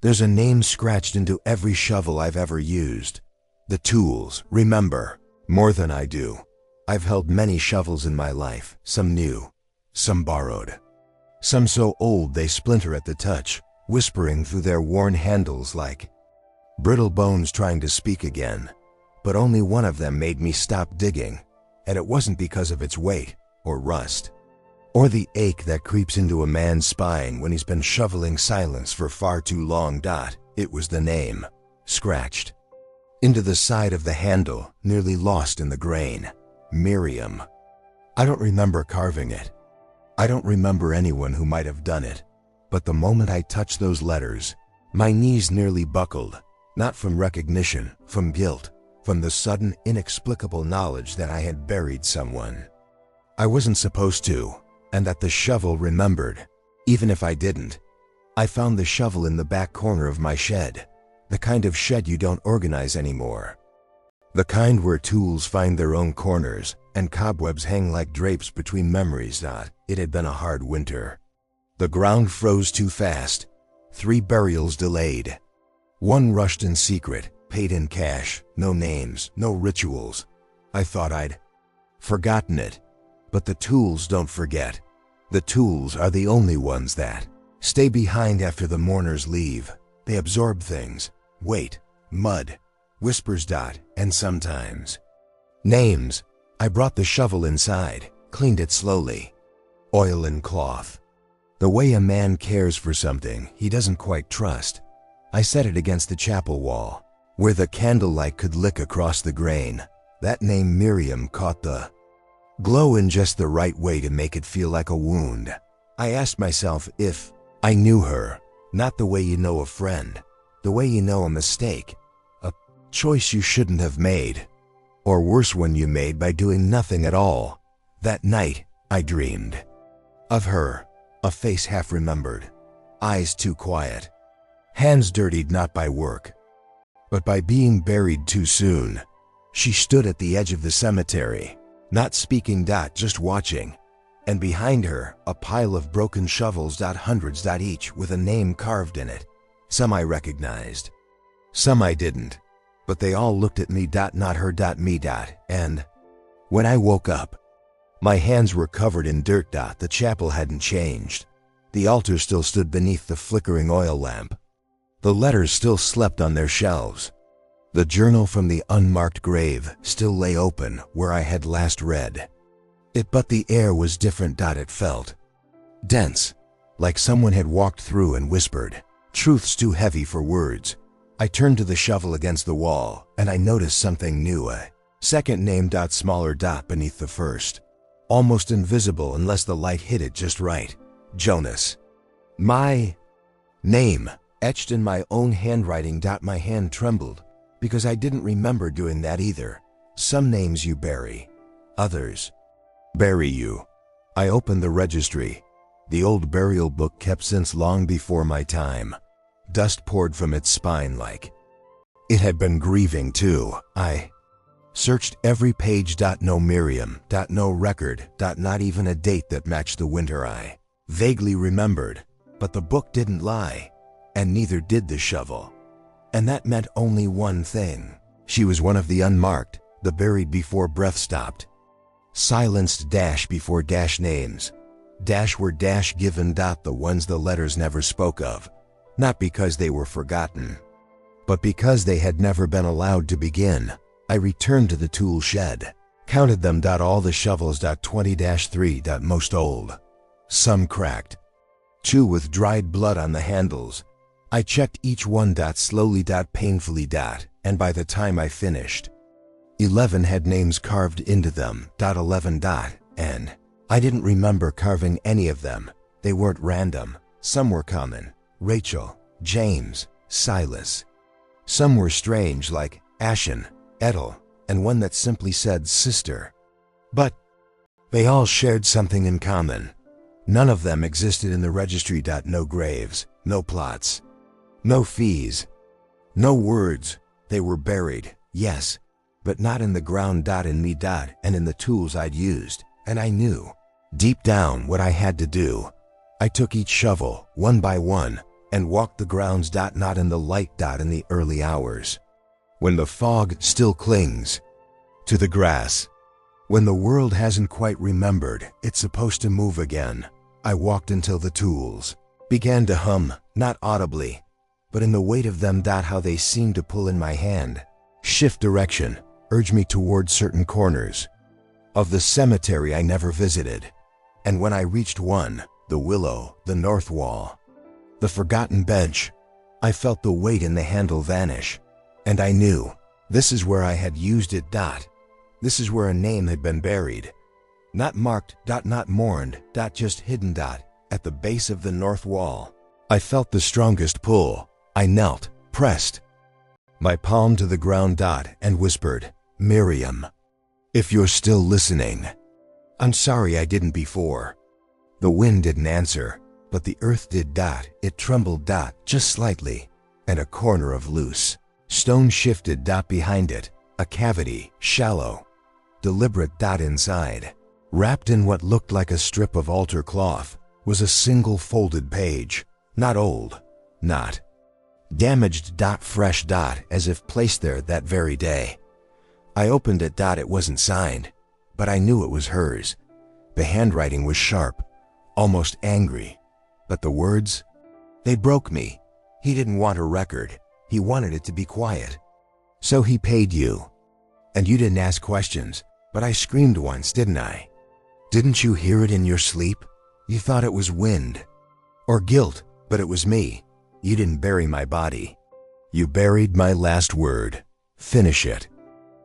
There's a name scratched into every shovel I've ever used. The tools, remember, more than I do. I've held many shovels in my life, some new, some borrowed. Some so old they splinter at the touch, whispering through their worn handles like brittle bones trying to speak again. But only one of them made me stop digging, and it wasn't because of its weight, or rust, or the ache that creeps into a man's spine when he's been shoveling silence for far too long. It was the name, scratched into the side of the handle, nearly lost in the grain. Miriam. I don't remember carving it. I don't remember anyone who might have done it. But the moment I touched those letters, my knees nearly buckled, not from recognition, from guilt, from the sudden, inexplicable knowledge that I had buried someone I wasn't supposed to, and that the shovel remembered, even if I didn't. I found the shovel in the back corner of my shed, the kind of shed you don't organize anymore. The kind where tools find their own corners and cobwebs hang like drapes between memories. It had been a hard winter. The ground froze too fast. 3 burials delayed. 1 rushed in secret, paid in cash, no names, no rituals. I thought I'd forgotten it. But the tools don't forget. The tools are the only ones that stay behind after the mourners leave. They absorb things, weight, mud, whispers. And sometimes names. I brought the shovel inside, cleaned it slowly. Oil and cloth. The way a man cares for something he doesn't quite trust. I set it against the chapel wall, where the candlelight could lick across the grain. That name Miriam caught the glow in just the right way to make it feel like a wound. I asked myself if I knew her, not the way you know a friend, the way you know a mistake, a choice you shouldn't have made, or worse one you made by doing nothing at all. That night, I dreamed of her, a face half remembered, eyes too quiet, hands dirtied not by work, but by being buried too soon. She stood at the edge of the cemetery, not speaking. Just watching. And behind her, a pile of broken shovels. Hundreds. Each with a name carved in it. Some I recognized, some I didn't. But they all looked at me. Not her. Me. And when I woke up, my hands were covered in dirt. The chapel hadn't changed. The altar still stood beneath the flickering oil lamp. The letters still slept on their shelves. The journal from the unmarked grave still lay open where I had last read it, but the air was different. It felt dense, like someone had walked through and whispered truths too heavy for words. I turned to the shovel against the wall, and I noticed something new. A second name. Smaller. Beneath the first, almost invisible unless the light hit it just right. Jonas. My name, etched in my own handwriting. My hand trembled, because I didn't remember doing that either. Some names you bury, others bury you. I opened the registry, the old burial book kept since long before my time. Dust poured from its spine like it had been grieving too. I searched every page. No Miriam. No record. Not even a date that matched the winter I vaguely remembered. But the book didn't lie, and neither did the shovel. And that meant only one thing. She was one of the unmarked, the buried before breath stopped. Silenced. Before names. Were given. The ones the letters never spoke of. Not because they were forgotten, but because they had never been allowed to begin. I returned to the tool shed, counted them. All the shovels. 20-3. Most old. Some cracked. 2 with dried blood on the handles. I checked each one. Slowly. Painfully. And by the time I finished, 11 had names carved into them. 11. And I didn't remember carving any of them. They weren't random. Some were common. Rachel, James, Silas. Some were strange, like Ashen, Edel, and one that simply said sister. But they all shared something in common. None of them existed in the registry. No graves, no plots, no fees, no words. They were buried, yes, but not in the ground. In me. And in the tools I'd used. And I knew, deep down, what I had to do. I took each shovel, one by one, and walked the grounds. Not in the light. In the early hours, when the fog still clings to the grass, when the world hasn't quite remembered it's supposed to move again. I walked until the tools began to hum, not audibly, but in the weight of them. How they seemed to pull in my hand, shift direction, urge me toward certain corners of the cemetery I never visited. And when I reached one, the willow, the north wall, the forgotten bench, I felt the weight in the handle vanish, and I knew this is where I had used it. This is where a name had been buried, not marked. Not mourned. Just hidden. At the base of the north wall, I felt the strongest pull. I knelt, pressed my palm to the ground. And whispered, "Miriam, if you're still listening, I'm sorry I didn't before." The wind didn't answer, but the earth did. It trembled. Just slightly, and a corner of loose stone shifted. Behind it, a cavity, shallow, deliberate. Inside, wrapped in what looked like a strip of altar cloth, was a single folded page. Not old, not damaged. Fresh. As if placed there that very day. I opened it. It wasn't signed, but I knew it was hers. The handwriting was sharp, almost angry, but the words, they broke me. He didn't want a record. He wanted it to be quiet. "So he paid you. And you didn't ask questions, but I screamed once, didn't I? Didn't you hear it in your sleep? You thought it was wind or guilt, but it was me. You didn't bury my body. You buried my last word. Finish it."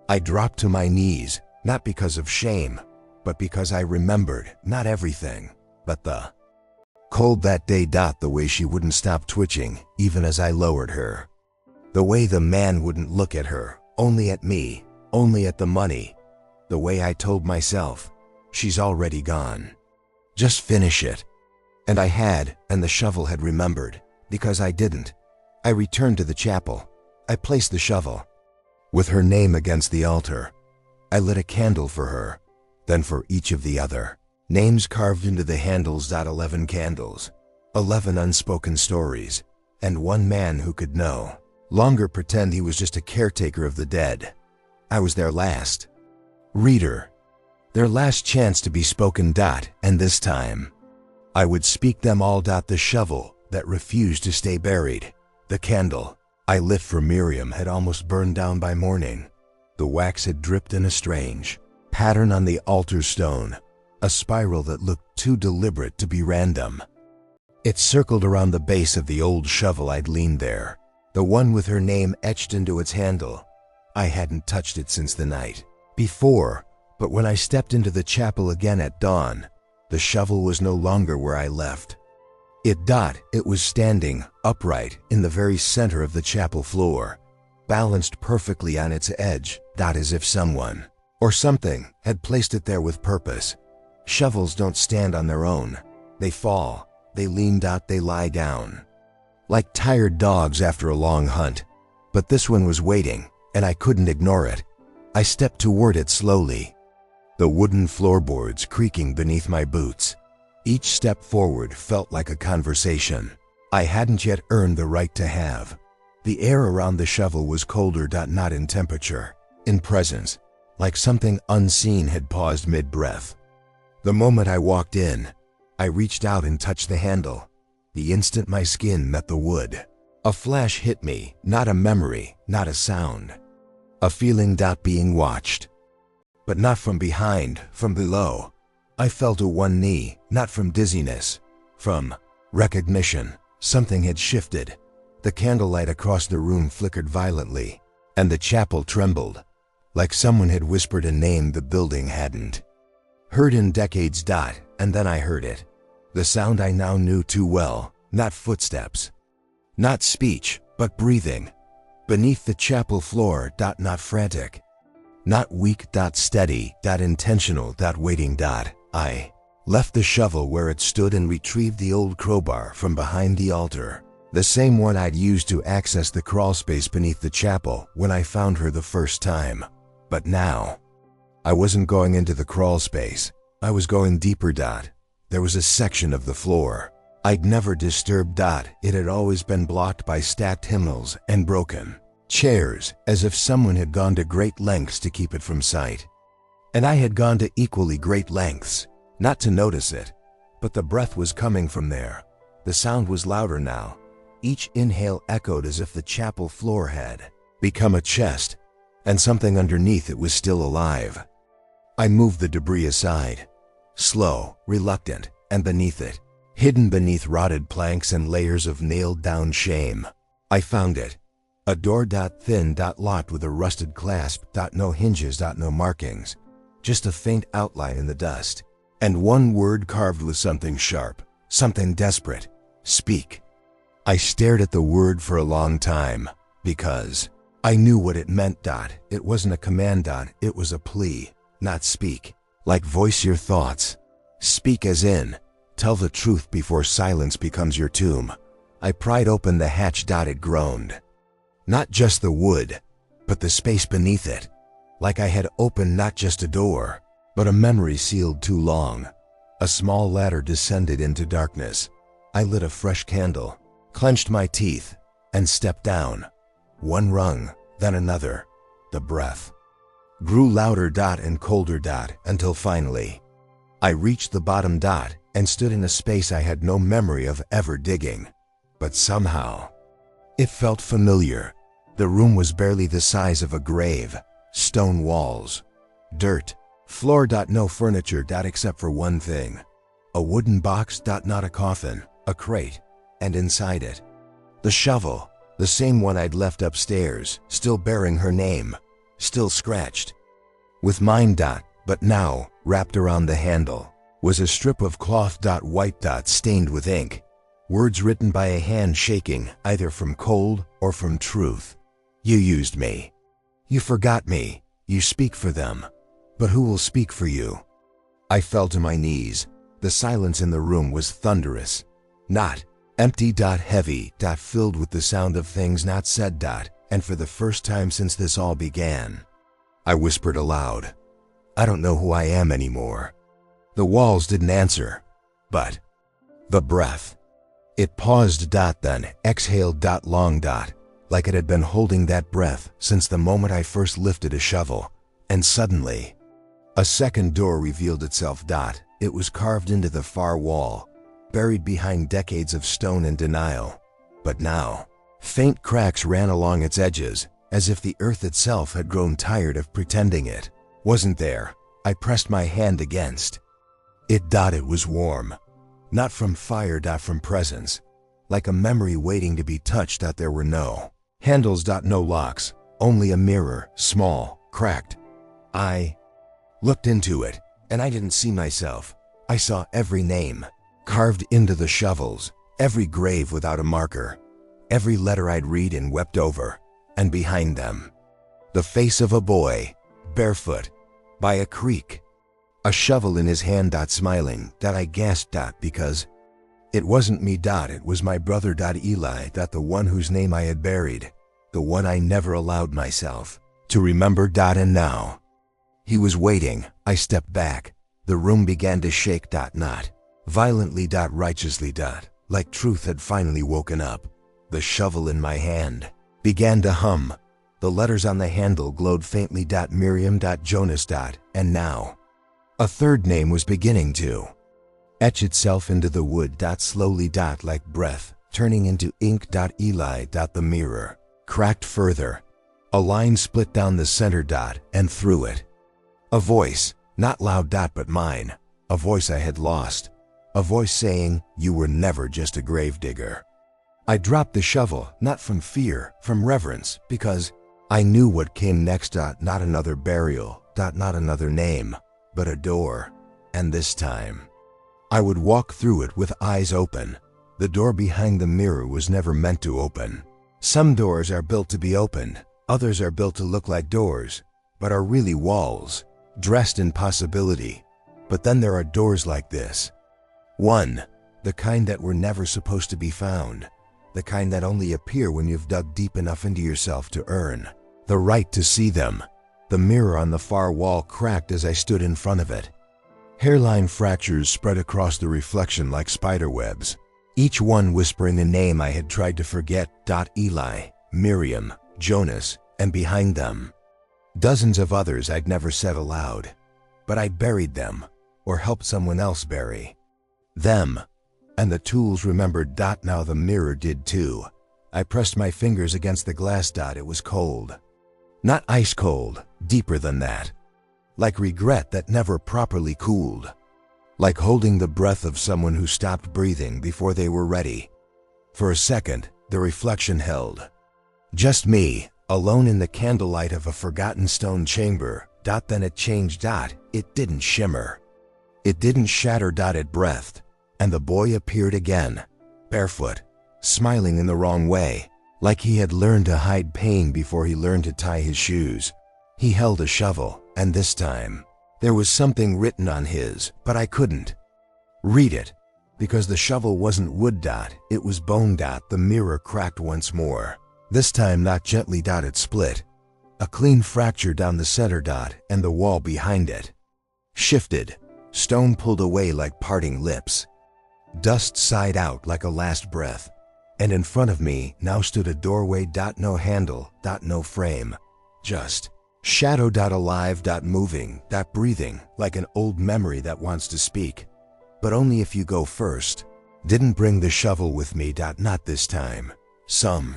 I dropped to my knees, not because of shame, but because I remembered not everything, but the cold that day. The way she wouldn't stop twitching even as I lowered her. The way the man wouldn't look at her, only at me, only at the money. The way I told myself, she's already gone. Just finish it. And I had, and the shovel had remembered, because I didn't. I returned to the chapel. I placed the shovel with her name against the altar. I lit a candle for her, then for each of the other names carved into the handles. 11 candles, 11 unspoken stories, and one man who could no longer pretend he was just a caretaker of the dead. I was their last reader, their last chance to be spoken. And this time, I would speak them all. The shovel that refused to stay buried, the candle I lit for Miriam had almost burned down by morning. The wax had dripped in a strange pattern on the altar stone, a spiral that looked too deliberate to be random. It circled around the base of the old shovel I'd leaned there, the one with her name etched into its handle. I hadn't touched it since the night before, but when I stepped into the chapel again at dawn, the shovel was no longer where I left it. It was standing upright in the very center of the chapel floor, balanced perfectly on its edge. As if someone or something had placed it there with purpose. Shovels don't stand on their own. They fall, they lean. They lie down, like tired dogs after a long hunt. But this one was waiting, and I couldn't ignore it. I stepped toward it slowly, the wooden floorboards creaking beneath my boots. Each step forward felt like a conversation I hadn't yet earned the right to have. The air around the shovel was colder. Not in temperature, in presence, like something unseen had paused mid-breath. The moment I walked in, I reached out and touched the handle. The instant my skin met the wood, a flash hit me, not a memory, not a sound. A feeling. Being watched. But not from behind, from below. I fell to one knee, not from dizziness, from recognition. Something had shifted. The candlelight across the room flickered violently, and the chapel trembled, like someone had whispered a name the building hadn't heard in decades. And then I heard it. The sound I now knew too well, not footsteps, not speech, but breathing. Beneath the chapel floor. Not frantic, not weak. Steady. Intentional. Waiting. I left the shovel where it stood and retrieved the old crowbar from behind the altar, the same one I'd used to access the crawlspace beneath the chapel when I found her the first time. But now, I wasn't going into the crawlspace. I was going deeper. There was a section of the floor I'd never disturbed. It had always been blocked by stacked hymnals and broken chairs, as if someone had gone to great lengths to keep it from sight. And I had gone to equally great lengths, not to notice it, but the breath was coming from there. The sound was louder now. Each inhale echoed as if the chapel floor had become a chest, and something underneath it was still alive. I moved the debris aside, slow, reluctant, and beneath it, hidden beneath rotted planks and layers of nailed-down shame, I found it. A door. Thin. Locked with a rusted clasp. No hinges. No markings. Just a faint outline in the dust. And one word carved with something sharp, something desperate. Speak. I stared at the word for a long time, because I knew what it meant. It wasn't a command. It was a plea. Not speak, like voice your thoughts. Speak as in, tell the truth before silence becomes your tomb. I pried open the hatch. It groaned. Not just the wood, but the space beneath it. Like I had opened not just a door, but a memory sealed too long. A small ladder descended into darkness. I lit a fresh candle, clenched my teeth, and stepped down. One rung, then another. The breath grew louder. And colder. Until finally, I reached the bottom. And stood in a space I had no memory of ever digging. But somehow, it felt familiar. The room was barely the size of a grave. Stone walls, dirt, floor. No furniture. Except for one thing. A wooden box. Not a coffin, a crate. And inside it, the shovel, the same one I'd left upstairs, still bearing her name, still scratched with mine. But now, wrapped around the handle, was a strip of cloth. White. Stained with ink. Words written by a hand shaking, either from cold or from truth. You used me. You forgot me. You speak for them. But who will speak for you? I fell to my knees. The silence in the room was thunderous. Not empty. Heavy. Filled with the sound of things not said. And for the first time since this all began, I whispered aloud, I don't know who I am anymore. The walls didn't answer, but the breath. It paused. Then exhaled. Long. Like it had been holding that breath since the moment I first lifted a shovel. And suddenly, a second door revealed itself. It was carved into the far wall, buried behind decades of stone and denial. But now, faint cracks ran along its edges, as if the earth itself had grown tired of pretending it wasn't there. I pressed my hand against it. It was warm. Not from fire. From presence. Like a memory waiting to be touched. There were no handles. No locks. Only a mirror, small, cracked. I looked into it, and I didn't see myself. I saw every name carved into the shovels, every grave without a marker, every letter I'd read and wept over, and behind them, the face of a boy, barefoot, by a creek, a shovel in his hand. Smiling. I gasped. Because it wasn't me. It was my brother. Eli. The one whose name I had buried, the one I never allowed myself to remember. And now, he was waiting. I stepped back. The room began to shake. Not violently. Righteously. Like truth had finally woken up. The shovel in my hand began to hum. The letters on the handle glowed faintly. Miriam. Jonas. And now, a third name was beginning to etch itself into the wood. Slowly. Like breath, turning into ink. Eli. The mirror cracked further. A line split down the center. And through it, a voice, not loud. But mine. A voice I had lost. A voice saying, you were never just a gravedigger. I dropped the shovel, not from fear, from reverence, because I knew what came next. Not another burial. Not another name, but a door. And this time, I would walk through it with eyes open. The door behind the mirror was never meant to open. Some doors are built to be opened. Others are built to look like doors, but are really walls, dressed in possibility. But then there are doors like this. One, the kind that were never supposed to be found. The kind that only appear when you've dug deep enough into yourself to earn the right to see them. The mirror on the far wall cracked as I stood in front of it. Hairline fractures spread across the reflection like spider webs. each one whispering a name I had tried to forget. Eli, Miriam, Jonas, and behind them, dozens of others I'd never said aloud, but I buried them, or helped someone else bury them. And the tools remembered. Now the mirror did too. I pressed my fingers against the glass. It was cold. Not ice cold, deeper than that. Like regret that never properly cooled. Like holding the breath of someone who stopped breathing before they were ready. For a second, the reflection held. Just me, alone in the candlelight of a forgotten stone chamber. Then it changed. It didn't shimmer. It didn't shatter. It breathed. And the boy appeared again, barefoot, smiling in the wrong way, like he had learned to hide pain before he learned to tie his shoes. He held a shovel, and this time, there was something written on his, but I couldn't read it, because the shovel wasn't wood. It was bone. The mirror cracked once more. This time not gently. It split. A clean fracture down the center. And the wall behind it shifted. Stone pulled away like parting lips. Dust sighed out like a last breath, and in front of me now stood a doorway. No handle. No frame. Just shadow. Alive. Moving. Breathing like an old memory that wants to speak, but only if you go first. Didn't bring the shovel with me. Not this time. Some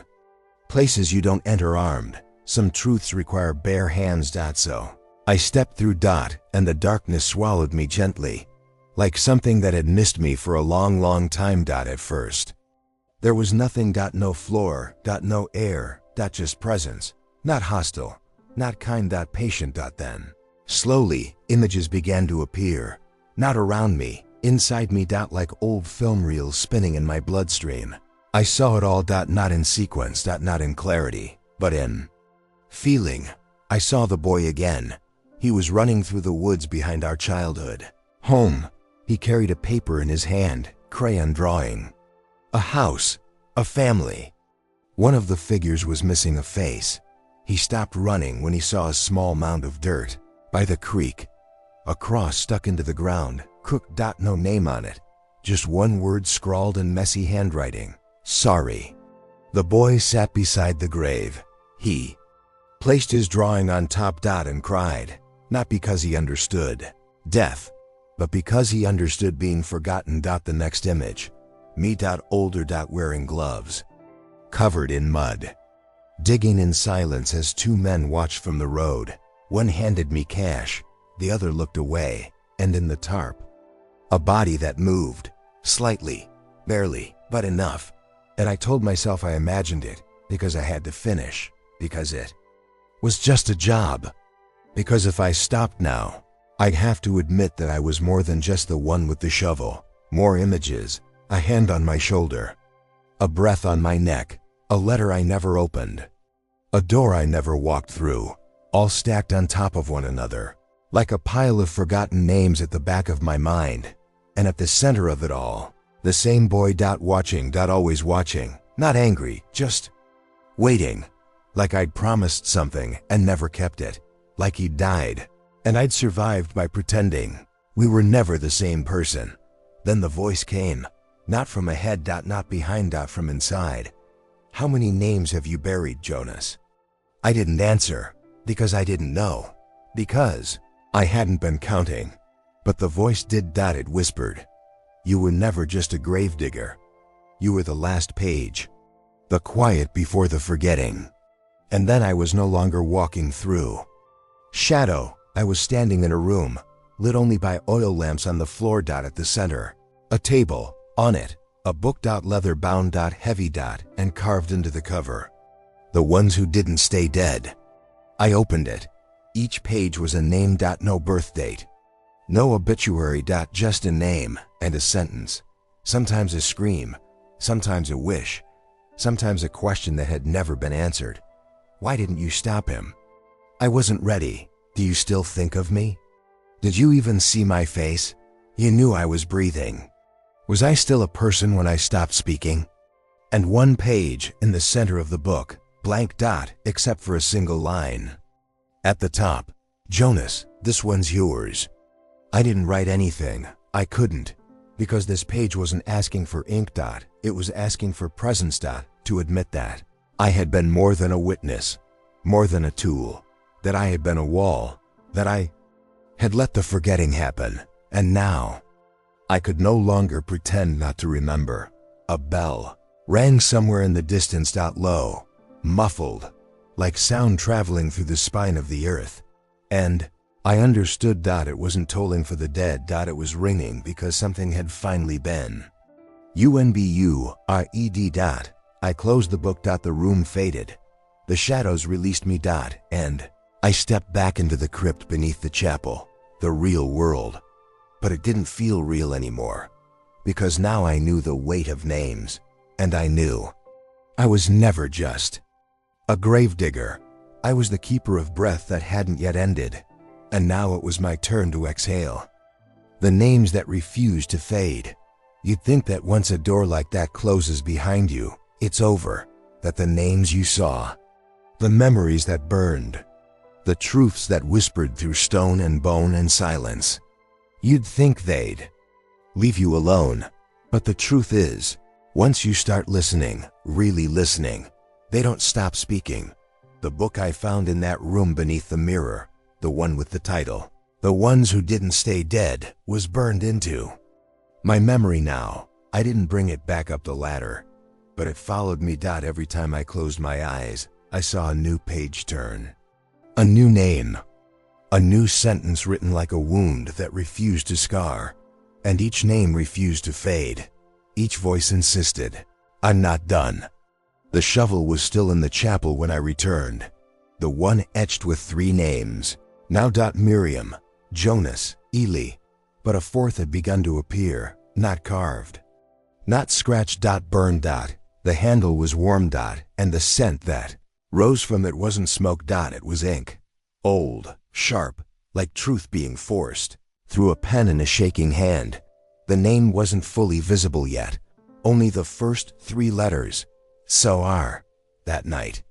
places you don't enter armed. Some truths require bare hands. So I stepped through. And the darkness swallowed me gently, like something that had missed me for a long time. At first, there was nothing. No floor. No air. Just presence. Not hostile. Not kind. Patient. Then, slowly, images began to appear. Not around me, inside me. Like old film reels spinning in my bloodstream. I saw it all. Not in sequence. Not in clarity, but in feeling. I saw the boy again. He was running through the woods behind our childhood home. He carried a paper in his hand, crayon drawing. A house, a family. One of the figures was missing a face. He stopped running when he saw a small mound of dirt by the creek. A cross stuck into the ground, crooked. No name on it, just one word scrawled in messy handwriting: sorry. The boy sat beside the grave. He placed his drawing on top. And cried, not because he understood death, but because he understood being forgotten. The next image, me. Older. Wearing gloves, covered in mud, digging in silence as two men watched from the road. One handed me cash, the other looked away, and in the tarp, a body that moved, slightly, barely, but enough. And I told myself I imagined it, because I had to finish, because it was just a job. Because if I stopped now, I'd have to admit that I was more than just the one with the shovel. More images, a hand on my shoulder, a breath on my neck, a letter I never opened, a door I never walked through, all stacked on top of one another, like a pile of forgotten names at the back of my mind. And at the center of it all, the same boy. Watching. Always watching, not angry, just waiting, like I'd promised something and never kept it. Like he'd died, and I'd survived by pretending. We were never the same person. Then the voice came, not from ahead. Not behind. From inside. How many names have you buried, Jonas? I didn't answer, because I didn't know, because I hadn't been counting. But the voice did. It whispered, you were never just a gravedigger. You were the last page, the quiet before the forgetting. And then I was no longer walking through shadow. I was standing in a room, lit only by oil lamps on the floor. At the center, a table, on it, a book. Leather bound. Heavy. And carved into the cover, the ones who didn't stay dead. I opened it. Each page was a name. No birth date, no obituary. Just a name and a sentence. Sometimes a scream, sometimes a wish, sometimes a question that had never been answered. Why didn't you stop him? I wasn't ready. Do you still think of me? Did you even see my face? You knew I was breathing. Was I still a person when I stopped speaking? And one page in the center of the book, blank. Except for a single line. At the top, Jonas, this one's yours. I didn't write anything. I couldn't, Because this page wasn't asking for ink. It was asking for presence. To admit that I had been more than a witness, more than a tool, that I had been a wall, that I had let the forgetting happen, and now I could no longer pretend not to remember. A bell rang somewhere in the distance. Low, muffled, like sound traveling through the spine of the earth. And I understood. It wasn't tolling for the dead. It was ringing because something had finally been. UNBURED. I closed the book. The room faded. The shadows released me. And I stepped back into the crypt beneath the chapel, the real world. But it didn't feel real anymore, because now I knew the weight of names, and I knew I was never just a gravedigger. I was the keeper of breath that hadn't yet ended, and now it was my turn to exhale. The names that refused to fade. You'd think that once a door like that closes behind you, it's over, that the names you saw, the memories that burned, the truths that whispered through stone and bone and silence, you'd think they'd leave you alone. But the truth is, once you start listening, really listening, they don't stop speaking. The book I found in that room beneath the mirror, the one with the title, "The Ones Who Didn't Stay Dead," was burned into my memory now. I didn't bring it back up the ladder, but it followed me. Every time I closed my eyes, I saw a new page turn. A new name. A new sentence written like a wound that refused to scar. And each name refused to fade. Each voice insisted, "I'm not done." The shovel was still in the chapel when I returned. The one etched with 3 names. Now Miriam, Jonas, Eli. But a 4th had begun to appear, not carved, not scratched. Burned. The handle was warm. And the scent that rose from it wasn't smoke. It was ink. Old, sharp, like truth being forced through a pen in a shaking hand. The name wasn't fully visible yet, only the first 3 letters. So that night,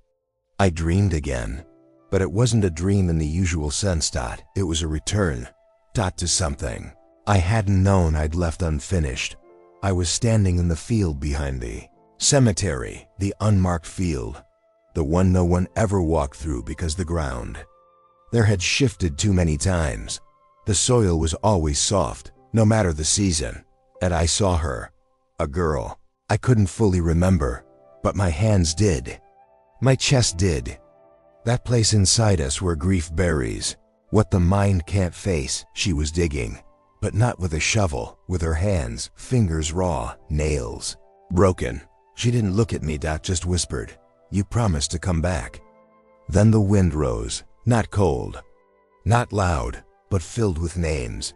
I dreamed again. But it wasn't a dream in the usual sense. It was a return. To something I hadn't known I'd left unfinished. I was standing in the field behind the cemetery, the unmarked field, the one no one ever walked through because the ground there had shifted too many times. The soil was always soft, no matter the season. And I saw her, a girl. I couldn't fully remember, but my hands did. My chest did. That place inside us where grief buries what the mind can't face. She was digging, but not with a shovel, with her hands, fingers raw, nails broken. She didn't look at me. Just whispered, "You promised to come back." Then the wind rose, not cold, not loud, but filled with names.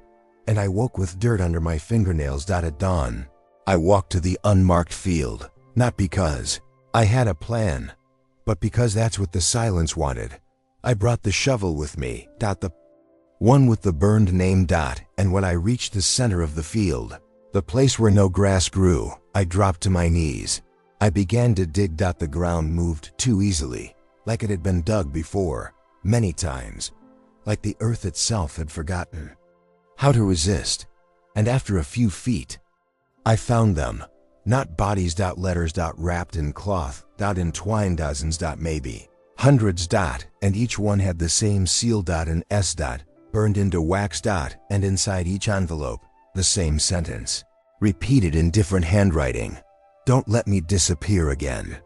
And I woke with dirt under my fingernails. At dawn, I walked to the unmarked field, not because I had a plan, but because that's what the silence wanted. I brought the shovel with me, the one with the burned name. And when I reached the center of the field, the place where no grass grew, I dropped to my knees. I began to dig. The ground moved too easily, like it had been dug before, many times, like the earth itself had forgotten how to resist. And after a few feet, I found them. Not bodies. Letters. Wrapped in cloth. Entwined. Dozens. Maybe hundreds. And each one had the same seal. And S. Burned into wax. And inside each envelope, the same sentence, repeated in different handwriting. "Don't let me disappear again."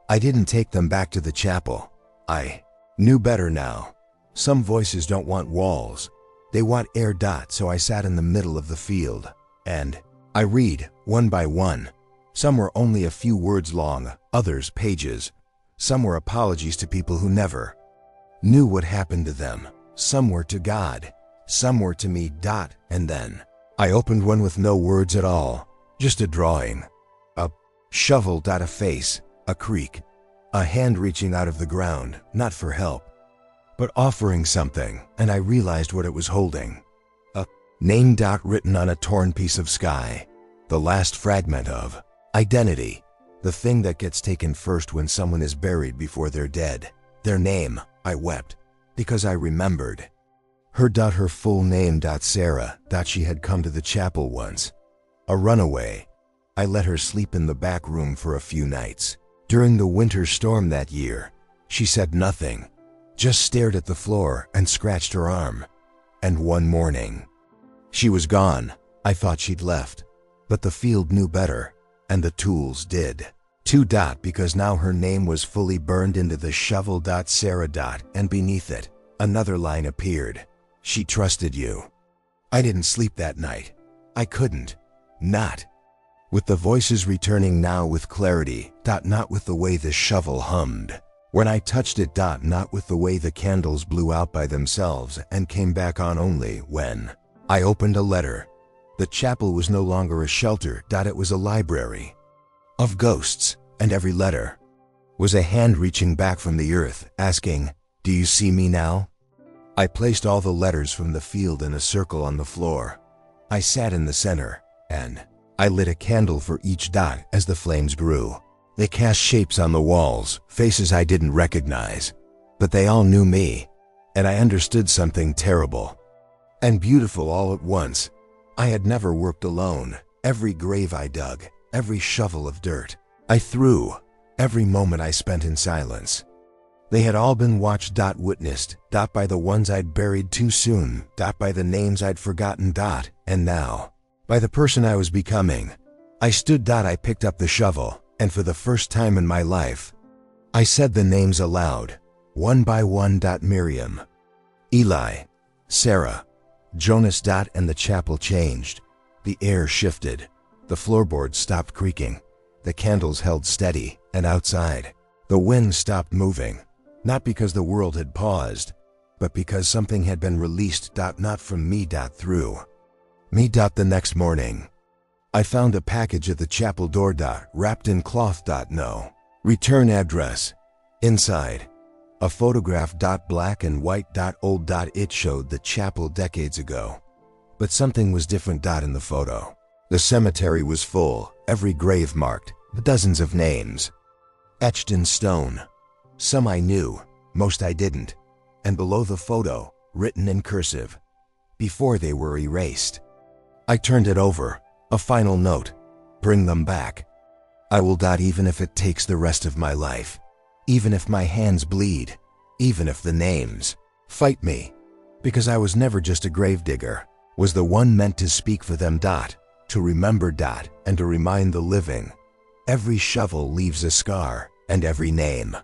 I didn't take them back to the chapel. I knew better now. Some voices don't want walls. They want air. So I sat in the middle of the field, and I read, one by one. Some were only a few words long, others pages. Some were apologies to people who never knew what happened to them. Some were to God. Some were to me. And then I opened one with no words at all, just a drawing. A shovel. A face, a creek, a hand reaching out of the ground, not for help, but offering something. And I realized what it was holding. A name. Written on a torn piece of sky. The last fragment of identity. The thing that gets taken first when someone is buried before they're dead. Their name. I wept, because I remembered her. Her full name. Sarah. She had come to the chapel once. A runaway. I let her sleep in the back room for a few nights. During the winter storm that year, she said nothing, just stared at the floor and scratched her arm. And one morning, she was gone. I thought she'd left, but the field knew better, and the tools did. Because now her name was fully burned into the shovel. Sarah. And beneath it, another line appeared. She trusted you. I didn't sleep that night. I couldn't. Not. With the voices returning now with clarity. Not with the way the shovel hummed. When I touched it. Not with the way the candles blew out by themselves and came back on only when I opened a letter. The chapel was no longer a shelter. It was a library of ghosts, and every letter was a hand reaching back from the earth, asking, "Do you see me now?" I placed all the letters from the field in a circle on the floor. I sat in the center, and I lit a candle for each. As the flames grew, they cast shapes on the walls, faces I didn't recognize, but they all knew me, and I understood something terrible and beautiful all at once. I had never worked alone. Every grave I dug, every shovel of dirt I threw, every moment I spent in silence, they had all been watched. Witnessed. By the ones I'd buried too soon. By the names I'd forgotten. And now, by the person I was becoming. I stood. I picked up the shovel, and for the first time in my life, I said the names aloud, one by one. Miriam, Eli, Sarah, Jonas. And the chapel changed. The air shifted. The floorboards stopped creaking. The candles held steady, and outside, the wind stopped moving. Not because the world had paused, but because something had been released. Not from me. Through me. The next morning, I found a package at the chapel door. Wrapped in cloth. No return address. Inside, a photograph. Black and white. Old. It showed the chapel decades ago, but something was different. In the photo, the cemetery was full, every grave marked, dozens of names etched in stone. Some I knew, most I didn't, and below the photo, written in cursive, before they were erased. I turned it over, a final note: bring them back. I will. Even if it takes the rest of my life, even if my hands bleed, even if the names fight me, because I was never just a gravedigger, was the one meant to speak for them. To remember. And to remind the living. Every shovel leaves a scar, and every name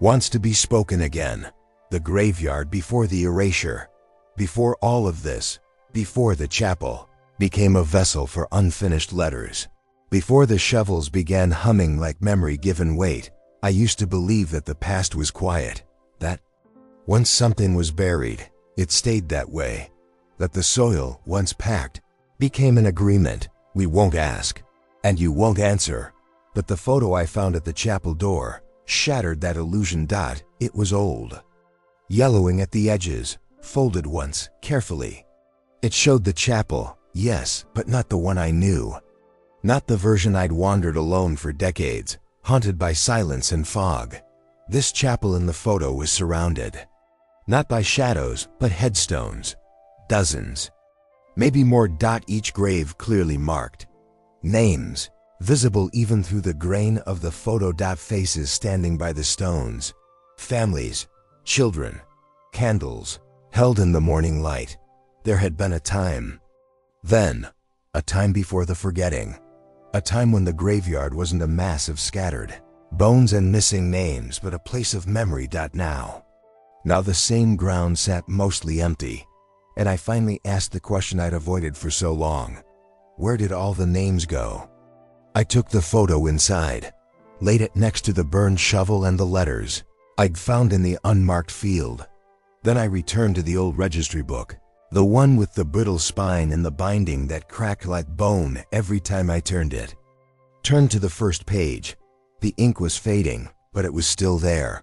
wants to be spoken again. The graveyard before the erasure, before all of this, before the chapel became a vessel for unfinished letters, before the shovels began humming like memory given weight. I used to believe that the past was quiet, that once something was buried, it stayed that way, that the soil, once packed, became an agreement. We won't ask, and you won't answer. But the photo I found at the chapel door shattered that illusion. It was old, yellowing at the edges, folded once, carefully. It showed the chapel, yes, but not the one I knew. Not the version I'd wandered alone for decades, haunted by silence and fog. This chapel in the photo was surrounded, not by shadows, but headstones. Dozens. Maybe more. Each grave clearly marked. Names, visible even through the grain of the photo. Faces standing by the stones. Families, children, candles, held in the morning light. There had been a time. Then, a time before the forgetting. A time when the graveyard wasn't a mass of scattered bones and missing names, but a place of memory. Now the same ground sat mostly empty. And I finally asked the question I'd avoided for so long. Where did all the names go? I took the photo inside, laid it next to the burned shovel and the letters I'd found in the unmarked field. Then I returned to the old registry book, the one with the brittle spine and the binding that cracked like bone every time I turned it. Turned to the first page. The ink was fading, but it was still there.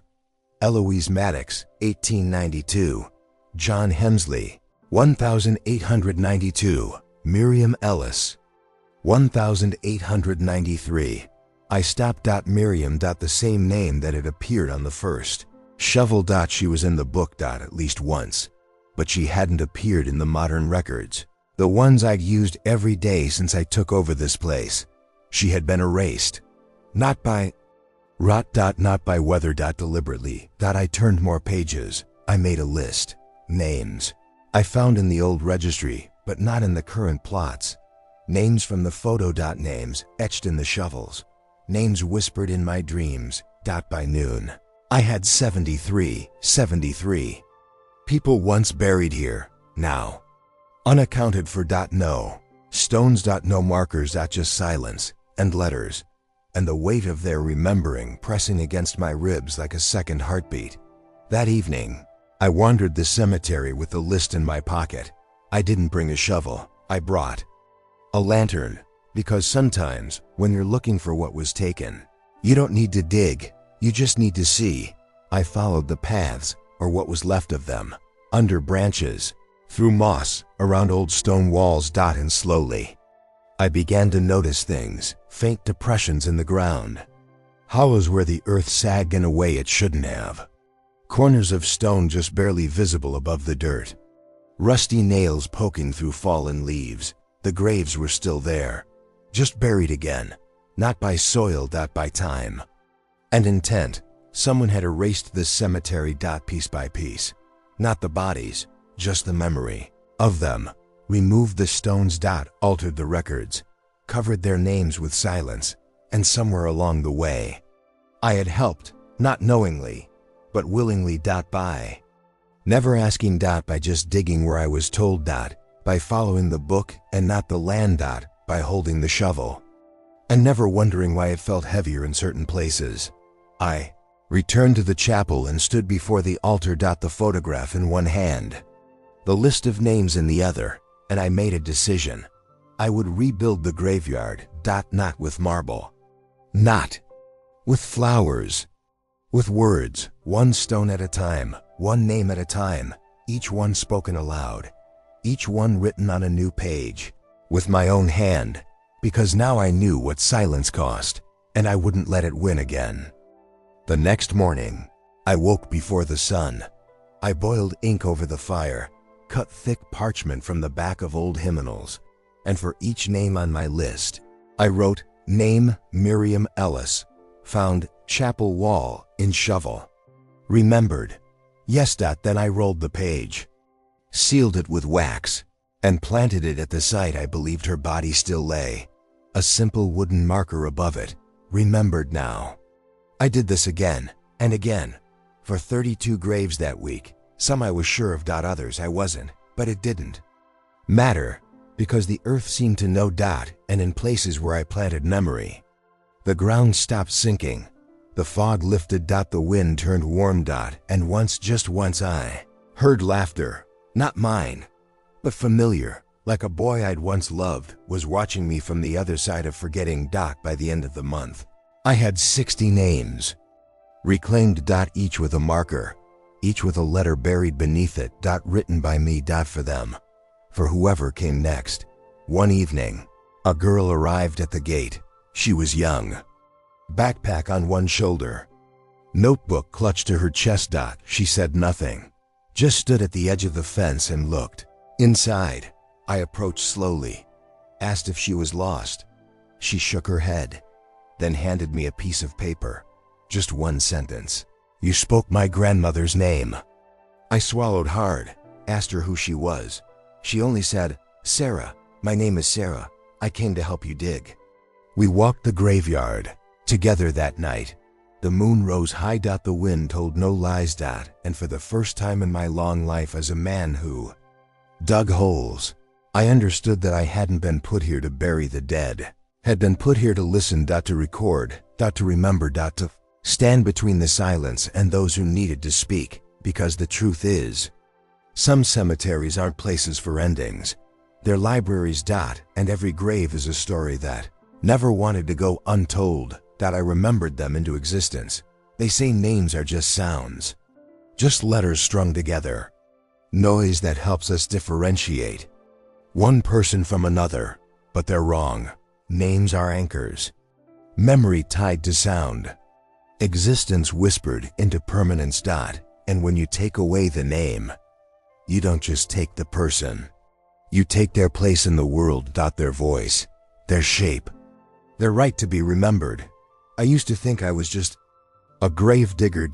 Eloise Maddox, 1892. John Hemsley, 1892. Miriam Ellis, 1893. I stopped. Miriam. The same name that had appeared on the first shovel. She was in the book. At least once, but she hadn't appeared in the modern records. The ones I'd used every day since I took over this place. She had been erased. Not by not by weather. Deliberately. I turned more pages. I made a list. Names. I found in the old registry, but not in the current plots. Names from the photo. Names etched in the shovels. Names whispered in my dreams. By noon, I had 73 people once buried here, now unaccounted for. No stones. No markers. Just silence and letters, and the weight of their remembering pressing against my ribs like a second heartbeat. That evening, I wandered the cemetery with the list in my pocket. I didn't bring a shovel. I brought a lantern, because sometimes when you're looking for what was taken, you don't need to dig. You just need to see. I followed the paths, or what was left of them, under branches, through moss, around old stone walls. And slowly, I began to notice things, faint depressions in the ground, hollows where the earth sagged in a way it shouldn't have, corners of stone just barely visible above the dirt, rusty nails poking through fallen leaves. The graves were still there, just buried again, not by soil. By time and intent. Someone had erased this cemetery. Piece by piece. Not the bodies, just the memory of them. Removed the stones. Altered the records. Covered their names with silence. And somewhere along the way, I had helped, not knowingly, but willingly. By never asking. By just digging where I was told. By following the book and not the land. By holding the shovel. And never wondering why it felt heavier in certain places. I returned to the chapel and stood before the altar. The photograph in one hand, the list of names in the other, and I made a decision. I would rebuild the graveyard. Not with marble, not with flowers, with words, one stone at a time, one name at a time, each one spoken aloud, each one written on a new page, with my own hand, because now I knew what silence cost, and I wouldn't let it win again. The next morning, I woke before the sun. I boiled ink over the fire, cut thick parchment from the back of old hymnals, and for each name on my list, I wrote, name Miriam Ellis, found chapel wall in shovel. Remembered. Yes. Then I rolled the page, sealed it with wax, and planted it at the site I believed her body still lay. A simple wooden marker above it. Remembered now. I did this again and again for 32 graves that week. Some I was sure of. Others I wasn't, but it didn't matter because the earth seemed to know. And in places where I planted memory, the ground stopped sinking. The fog lifted. The wind turned warm. And once, just once, I heard laughter, not mine, but familiar, like a boy I'd once loved was watching me from the other side of forgetting. By the end of the month, I had 60 names, reclaimed. Each with a marker, each with a letter buried beneath it. Written by me. For them, for whoever came next. One evening, a girl arrived at the gate. She was young, backpack on one shoulder, notebook clutched to her chest. She said nothing, just stood at the edge of the fence and looked. Inside, I approached slowly, asked if she was lost. She shook her head, then handed me a piece of paper. Just one sentence. You spoke my grandmother's name. I swallowed hard, asked her who she was. She only said, Sarah, my name is Sarah. I came to help you dig. We walked the graveyard together that night. The moon rose high. The wind told no lies. And for the first time in my long life as a man who dug holes, I understood that I hadn't been put here to bury the dead. Had been put here to listen. To record. To remember. To stand between the silence and those who needed to speak. Because the truth is, some cemeteries aren't places for endings. They're libraries. And every grave is a story that never wanted to go untold. I remembered them into existence. They say names are just sounds, just letters strung together. Noise that helps us differentiate one person from another, but they're wrong. Names are anchors. Memory tied to sound. Existence whispered into permanence. And when you take away the name, you don't just take the person. You take their place in the world. Their voice, their shape, their right to be remembered. I used to think I was just a gravedigger.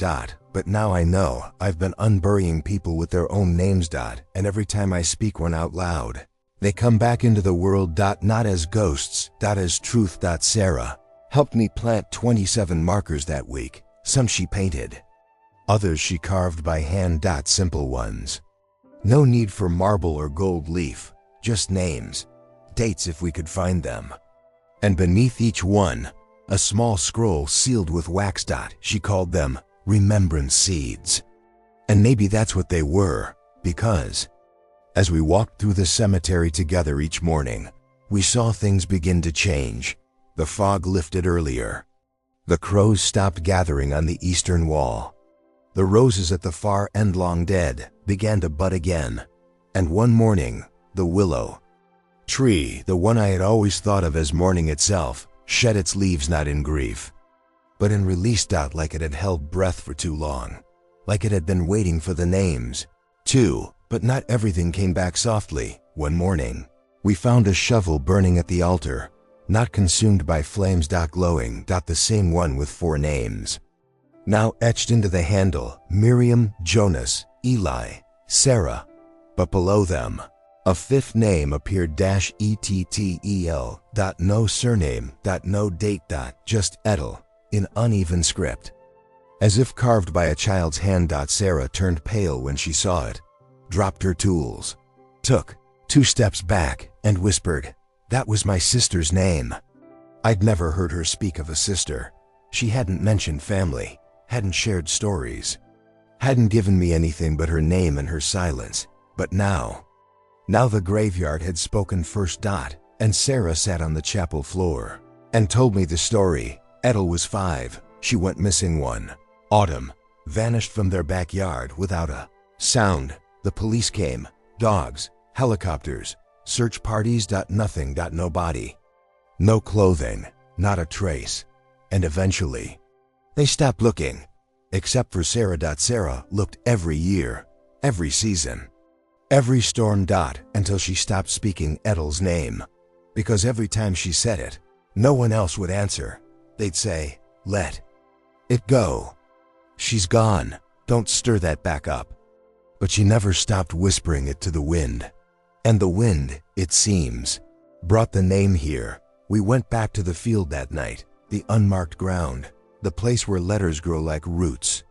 But now I know I've been unburying people with their own names. And every time I speak one out loud, they come back into the world. Not as ghosts. As truth. Sarah helped me plant 27 markers that week. Some she painted, others she carved by hand. Simple ones. No need for marble or gold leaf, just names, dates if we could find them. And beneath each one, a small scroll sealed with wax. She called them remembrance seeds. And maybe that's what they were, because as we walked through the cemetery together each morning, we saw things begin to change. The fog lifted earlier. The crows stopped gathering on the eastern wall. The roses at the far end, long dead, began to bud again. And one morning, the willow tree, the one I had always thought of as mourning itself, shed its leaves, not in grief, but in release. Like it had held breath for too long. Like it had been waiting for the names, too. But not everything came back softly. One morning, we found a shovel burning at the altar, not consumed by flames. Glowing. The same one with 4 names now etched into the handle: Miriam, Jonas, Eli, Sarah. But below them, a 5th name appeared: ETTEL. No surname. No date. Just Edel, in uneven script, as if carved by a child's hand. Sarah turned pale when she saw it, dropped her tools, took 2 steps back, and whispered, "That was my sister's name." I'd never heard her speak of a sister. She hadn't mentioned family, hadn't shared stories, hadn't given me anything but her name and her silence. But now the graveyard had spoken first. And Sarah sat on the chapel floor and told me the story. Edel was 5. She went missing one autumn, vanished from their backyard without a sound. The police came, dogs, helicopters, search parties. Nothing. No body, no clothing, not a trace. And eventually, they stopped looking, except for Sarah. Sarah looked every year, every season, every storm. Until she stopped speaking Edel's name. Because every time she said it, no one else would answer. They'd say, "Let it go. She's gone. Don't stir that back up." But she never stopped whispering it to the wind. And the wind, it seems, brought the name here. We went back to the field that night, the unmarked ground, the place where letters grow like roots.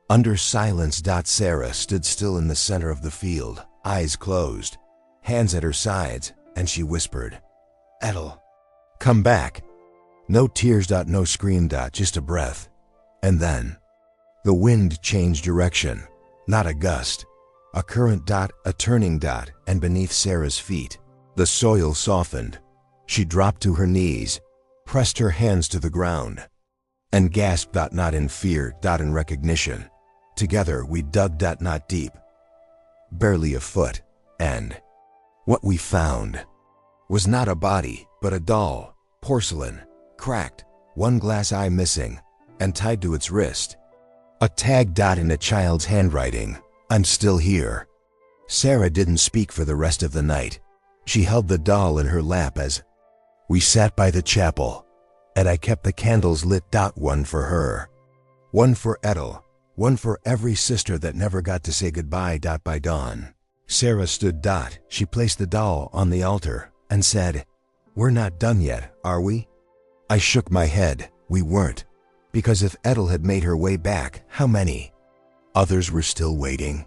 Under silence. Sarah stood still in the center of the field, eyes closed, hands at her sides, and she whispered, "Edel, come back." No tears. No scream. Just a breath. And then the wind changed direction. Not a gust, a current. A turning. And beneath Sarah's feet, the soil softened. She dropped to her knees, pressed her hands to the ground, and gasped. Not in fear. In recognition. Together we dug. Not deep, barely a foot. And what we found was not a body, but a doll, porcelain, cracked, one glass eye missing, and tied to its wrist a tag. In a child's handwriting: "I'm still here." Sarah didn't speak for the rest of the night. She held the doll in her lap as we sat by the chapel, and I kept the candles lit. One for her, one for Edel, one for every sister that never got to say goodbye. By dawn, Sarah stood. She placed the doll on the altar and said, "We're not done yet, are we?" I shook my head. We weren't. Because if Edel had made her way back, how many others were still waiting?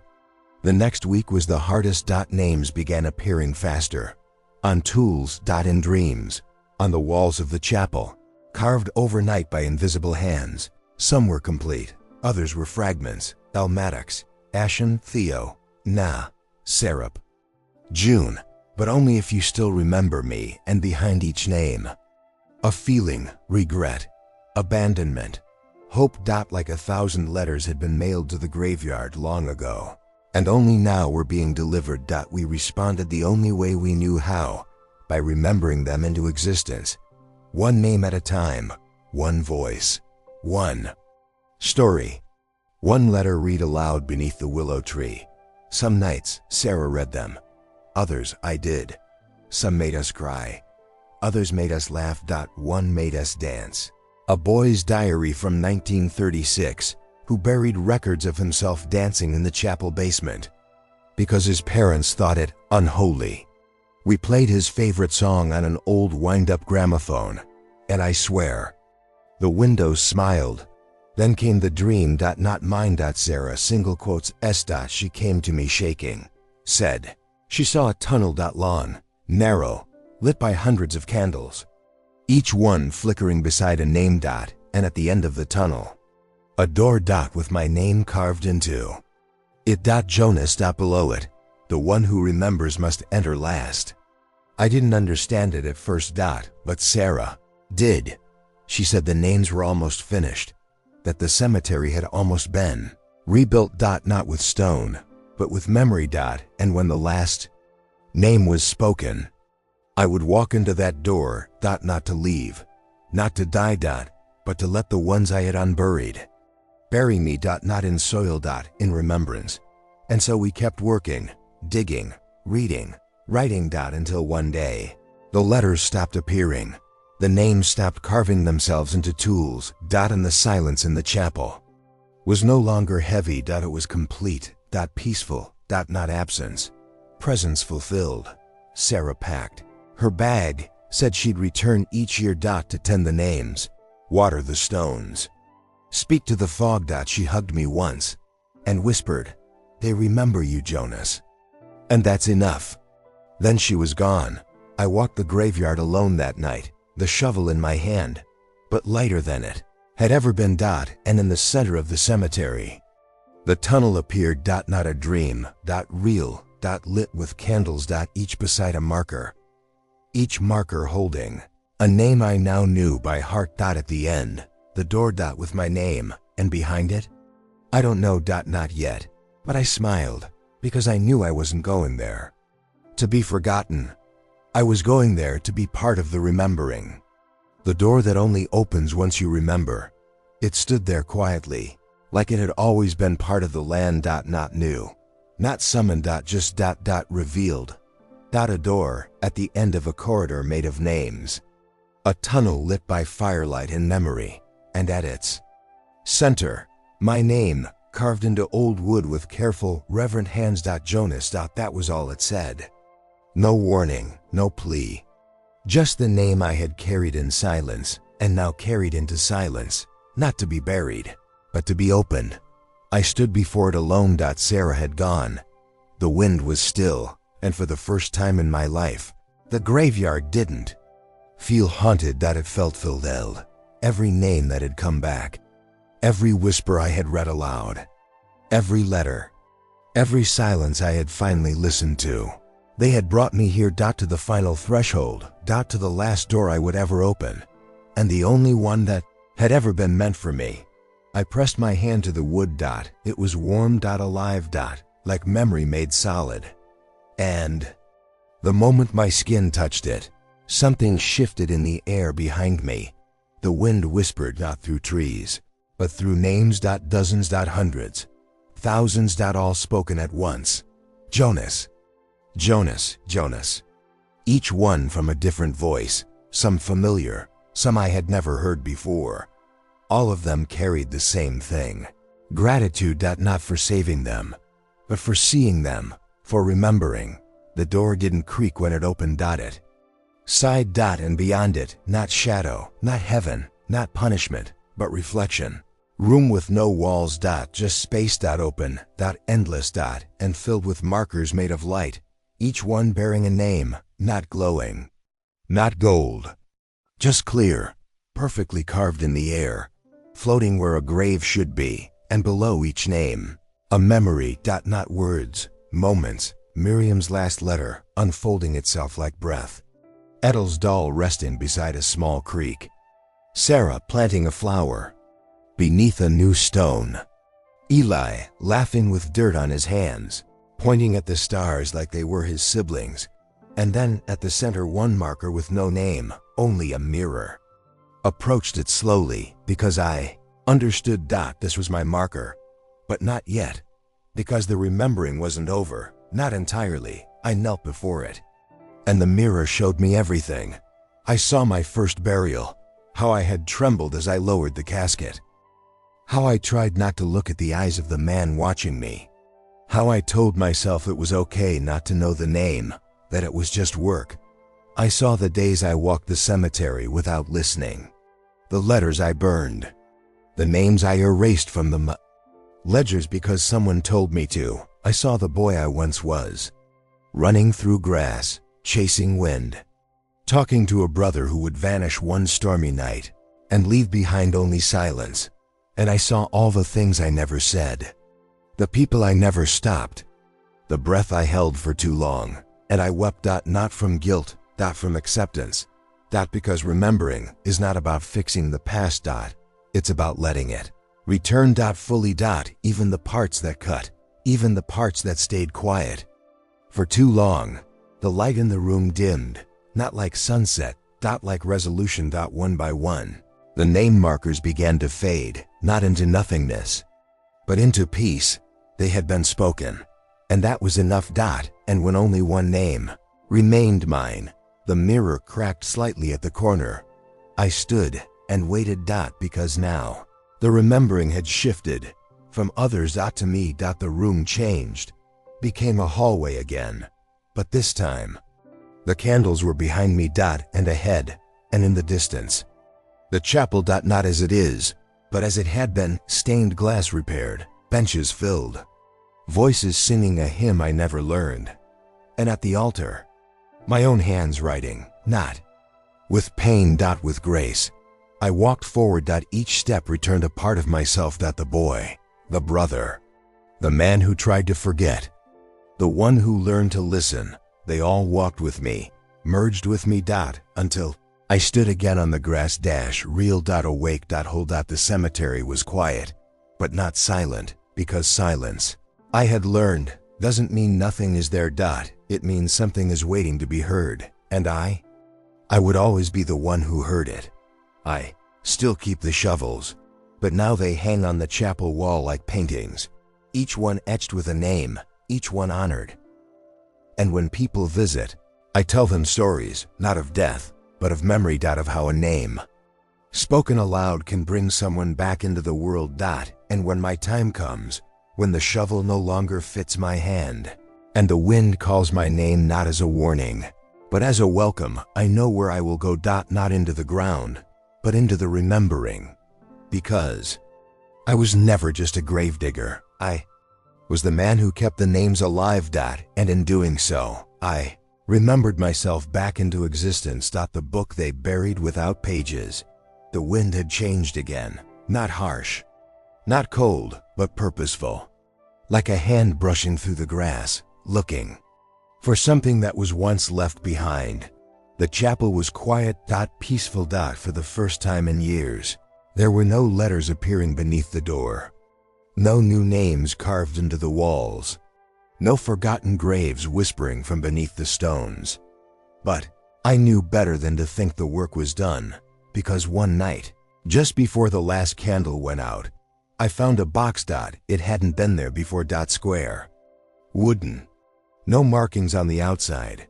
The next week was the hardest. Names began appearing faster. On tools. In dreams. On the walls of the chapel. Carved overnight by invisible hands. Some were complete. Others were fragments. Elmatics. Ashen. Theo. Na. Syrup. June. But only if you still remember me. And behind each name, a feeling. Regret. Abandonment. Hope. Like 1,000 letters had been mailed to the graveyard long ago, and only now were being delivered. We responded the only way we knew how, by remembering them into existence. One name at a time, one voice, one story. One letter read aloud beneath the willow tree. Some nights, Sarah read them. Others I did. Some made us cry. Others made us laugh. One made us dance. A boy's diary from 1936 who buried records of himself dancing in the chapel basement because his parents thought it unholy. We played his favorite song on an old wind-up gramophone, and I swear, the windows smiled. Then came the dream. Not mine. Sarah single quotes S. She came to me shaking, said she saw a tunnel. Long, narrow, lit by hundreds of candles, each one flickering beside a name. And at the end of the tunnel, a door. With my name carved into it. Jonas. Below it, the one who remembers must enter last. I didn't understand it at first. But Sarah did. She said the names were almost finished, that the cemetery had almost been rebuilt. Not with stone, but with memory. And when the last name was spoken, I would walk into that door. Not to leave, not to die. But to let the ones I had unburied bury me. Not in soil. In remembrance. And so we kept working, digging, reading, writing. Until one day, the letters stopped appearing. The names stopped carving themselves into tools. And the silence in the chapel was no longer heavy. It was complete. Peaceful. Not absence. Presence fulfilled. Sarah packed her bag, said she'd return each year. To tend the names, water the stones, speak to the fog. She hugged me once and whispered, "They remember you, Jonas." And that's enough. Then she was gone. I walked the graveyard alone that night, the shovel in my hand, but lighter than it had ever been. And in the center of the cemetery, the tunnel appeared. Not a dream. Real. Lit with candles. Each beside a marker. Each marker holding a name I now knew by heart. At the end, the door. With my name, and behind it, I don't know. Not yet, but I smiled because I knew I wasn't going there to be forgotten. I was going there to be part of the remembering. The door that only opens once you remember. It stood there quietly, like it had always been part of the land. Not new, not summoned. Just. Revealed. A door at the end of a corridor made of names. A tunnel lit by firelight and memory, and at its center, my name, carved into old wood with careful, reverent hands. Jonas. That was all it said. No warning, no plea. Just the name I had carried in silence, and now carried into silence, not to be buried, but to be opened. I stood before it alone. Sarah had gone. The wind was still, and for the first time in my life, the graveyard didn't feel haunted. It felt filled. Every name that had come back, every whisper I had read aloud, every letter, every silence I had finally listened to. They had brought me here. To the final threshold. To the last door I would ever open, and the only one that had ever been meant for me. I pressed my hand to the wood. It was warm. Alive. Like memory made solid. And the moment my skin touched it, something shifted in the air behind me. The wind whispered not through trees, but through names. Dozens. Hundreds. Thousands. All spoken at once. Jonas. Jonas. Jonas. Each one from a different voice, some familiar, some I had never heard before. All of them carried the same thing. Gratitude. Not for saving them, but for seeing them, for remembering. The door didn't creak when it opened. It sighed. And beyond it, not shadow, not heaven, not punishment, but reflection. Room with no walls. Just space. Open. Endless. And filled with markers made of light, each one bearing a name, not glowing, not gold, just clear, perfectly carved in the air, floating where a grave should be, and below each name, a memory. Not words, moments, Miriam's last letter, unfolding itself like breath. Edel's doll resting beside a small creek. Sarah planting a flower beneath a new stone. Eli laughing with dirt on his hands, pointing at the stars like they were his siblings. And then at the center, one marker with no name, only a mirror. Approached it slowly because I understood. This was my marker, but not yet, because the remembering wasn't over, not entirely. I knelt before it. And the mirror showed me everything. I saw my first burial, how I had trembled as I lowered the casket. How I tried not to look at the eyes of the man watching me. How I told myself it was okay not to know the name, that it was just work. I saw the days I walked the cemetery without listening. The letters I burned. The names I erased from the ledgers because someone told me to. I saw the boy I once was. Running through grass, chasing wind. Talking to a brother who would vanish one stormy night and leave behind only silence. And I saw all the things I never said. The people I never stopped. The breath I held for too long. And I wept, not from guilt, from acceptance. Because remembering is not about fixing the past, it's about letting it return, fully, even the parts that cut, even the parts that stayed quiet. For too long, the light in the room dimmed, not like sunset, like resolution, one by one. The name markers began to fade, not into nothingness, but into peace. They had been spoken, and that was enough. And when only one name remained mine, the mirror cracked slightly at the corner. I stood and waited. Because now, the remembering had shifted from others to me. The room changed, became a hallway again, but this time, the candles were behind me. And ahead, and in the distance. The chapel. Not as it is, but as it had been, stained glass repaired, benches filled, voices singing a hymn I never learned. And at the altar, my own hands writing, not with pain, with grace. I walked forward. Each step returned a part of myself. The boy, the brother, the man who tried to forget, the one who learned to listen. They all walked with me, merged with me. Until I stood again on the grass. Real. Awake. Whole. The cemetery was quiet, but not silent, because silence, I had learned, doesn't mean nothing is there. It means something is waiting to be heard, and I would always be the one who heard it. I still keep the shovels, but now they hang on the chapel wall like paintings, each one etched with a name, each one honored. And when people visit, I tell them stories, not of death, but of memory. Of how a name, spoken aloud, can bring someone back into the world. And when my time comes, when the shovel no longer fits my hand, and the wind calls my name not as a warning, but as a welcome, I know where I will go. Not into the ground, but into the remembering. Because I was never just a gravedigger. I was the man who kept the names alive. And in doing so, I remembered myself back into existence. The book they buried without pages. The wind had changed again, not harsh, not cold, but purposeful. Like a hand brushing through the grass, looking for something that was once left behind. The chapel was quiet. Peaceful. For the first time in years, there were no letters appearing beneath the door. No new names carved into the walls. No forgotten graves whispering from beneath the stones. But I knew better than to think the work was done, because one night, just before the last candle went out, I found a box. It hadn't been there before. Square, wooden, no markings on the outside.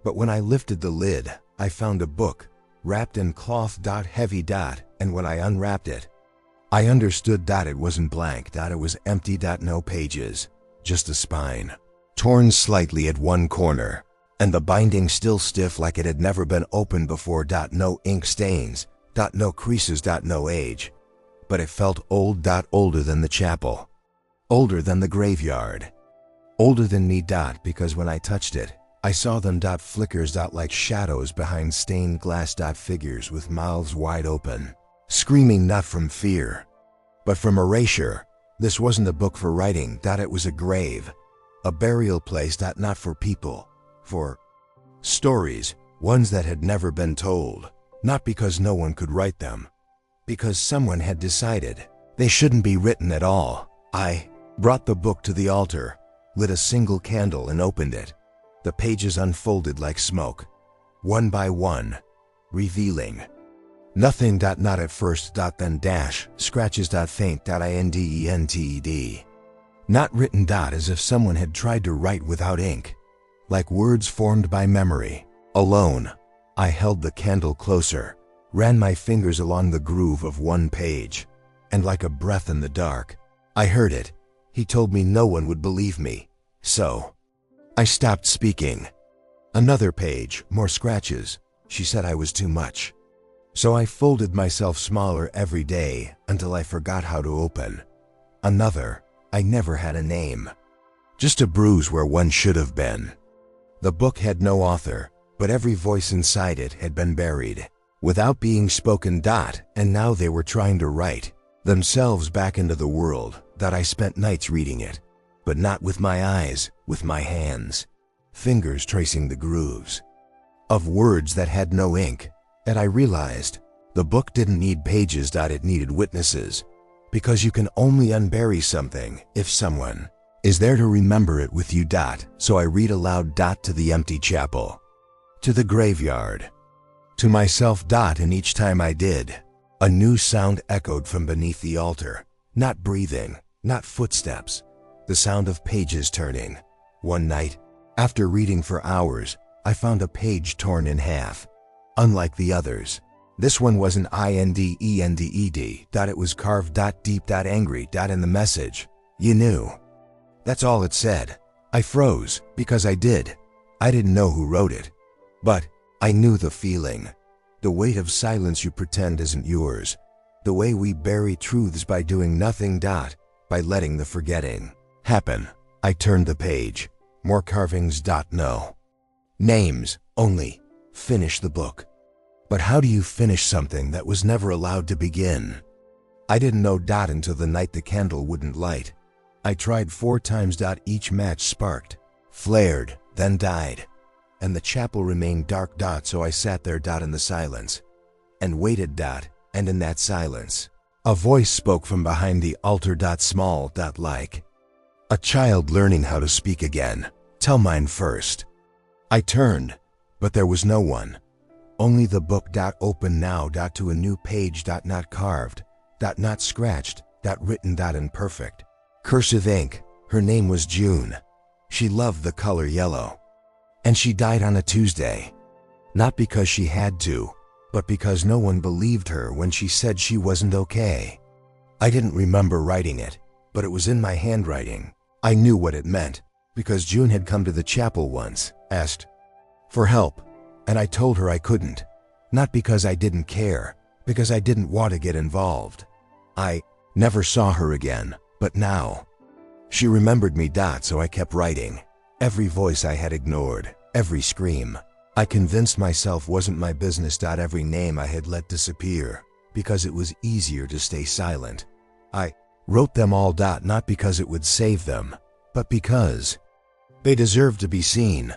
But when I lifted the lid, I found a book, wrapped in cloth. Heavy. And when I unwrapped it, I understood. It wasn't blank. It was empty. No pages, just a spine, torn slightly at one corner, and the binding still stiff like it had never been opened before. No ink stains. No creases. No age. But it felt old. Older than the chapel, older than the graveyard, older than me. Because when I touched it, I saw them. Flickers. Like shadows behind stained glass. Figures with mouths wide open, screaming not from fear, but from erasure. This wasn't a book for writing. It was a grave, a burial place. Not for people, for stories, ones that had never been told. Not because no one could write them, because someone had decided they shouldn't be written at all. I brought the book to the altar, lit a single candle and opened it. The pages unfolded like smoke, one by one, revealing nothing. Not at first. Then scratches. Faint. Indented. Not written. As if someone had tried to write without ink. like words formed by memory. Alone, I held the candle closer, ran my fingers along the groove of one page, and like a breath in the dark, I heard it. He told me no one would believe me, so I stopped speaking. Another page, more scratches. She said I was too much. So I folded myself smaller every day until I forgot how to open. Another, I never had a name. Just a bruise where one should have been. The book had no author, but every voice inside it had been buried, without being spoken. And now they were trying to write themselves back into the world that I spent nights reading it, but not with my eyes, with my hands, fingers tracing the grooves of words that had no ink. And I realized the book didn't need pages. It needed witnesses, because you can only unbury something if someone is there to remember it with you. So I read aloud to the empty chapel, to the graveyard, to myself. And each time I did, a new sound echoed from beneath the altar. Not breathing, not footsteps, the sound of pages turning. One night, after reading for hours, I found a page torn in half. Unlike the others, this one wasn't indended. It was carved deep angry. In the message, you knew. That's all it said. I froze, because I didn't know who wrote it. But I knew the feeling. The weight of silence you pretend isn't yours. The way we bury truths by doing nothing. By letting the forgetting happen. I turned the page. More carvings. No names, only finish the book. But how do you finish something that was never allowed to begin? I didn't know. Until the night the candle wouldn't light. I tried 4 times. Each match sparked, flared, then died, and the chapel remained dark. So I sat there. In the silence, and waited. And in that silence, a voice spoke from behind the altar. Small. Like a child learning how to speak again. Tell mine first. I turned, but there was no one. Only the book. Open now. To a new page. Not carved. Not scratched. Written. In perfect cursive ink. Her name was June. She loved the color yellow. And she died on a Tuesday. Not because she had to, but because no one believed her when she said she wasn't okay. I didn't remember writing it, but it was in my handwriting. I knew what it meant, because June had come to the chapel once, asked for help, and I told her I couldn't. Not because I didn't care, because I didn't want to get involved. I never saw her again, but now she remembered me. So I kept writing. Every voice I had ignored, every scream I convinced myself wasn't my business. Every name I had let disappear, because it was easier to stay silent. I wrote them all. Not because it would save them, but because they deserved to be seen.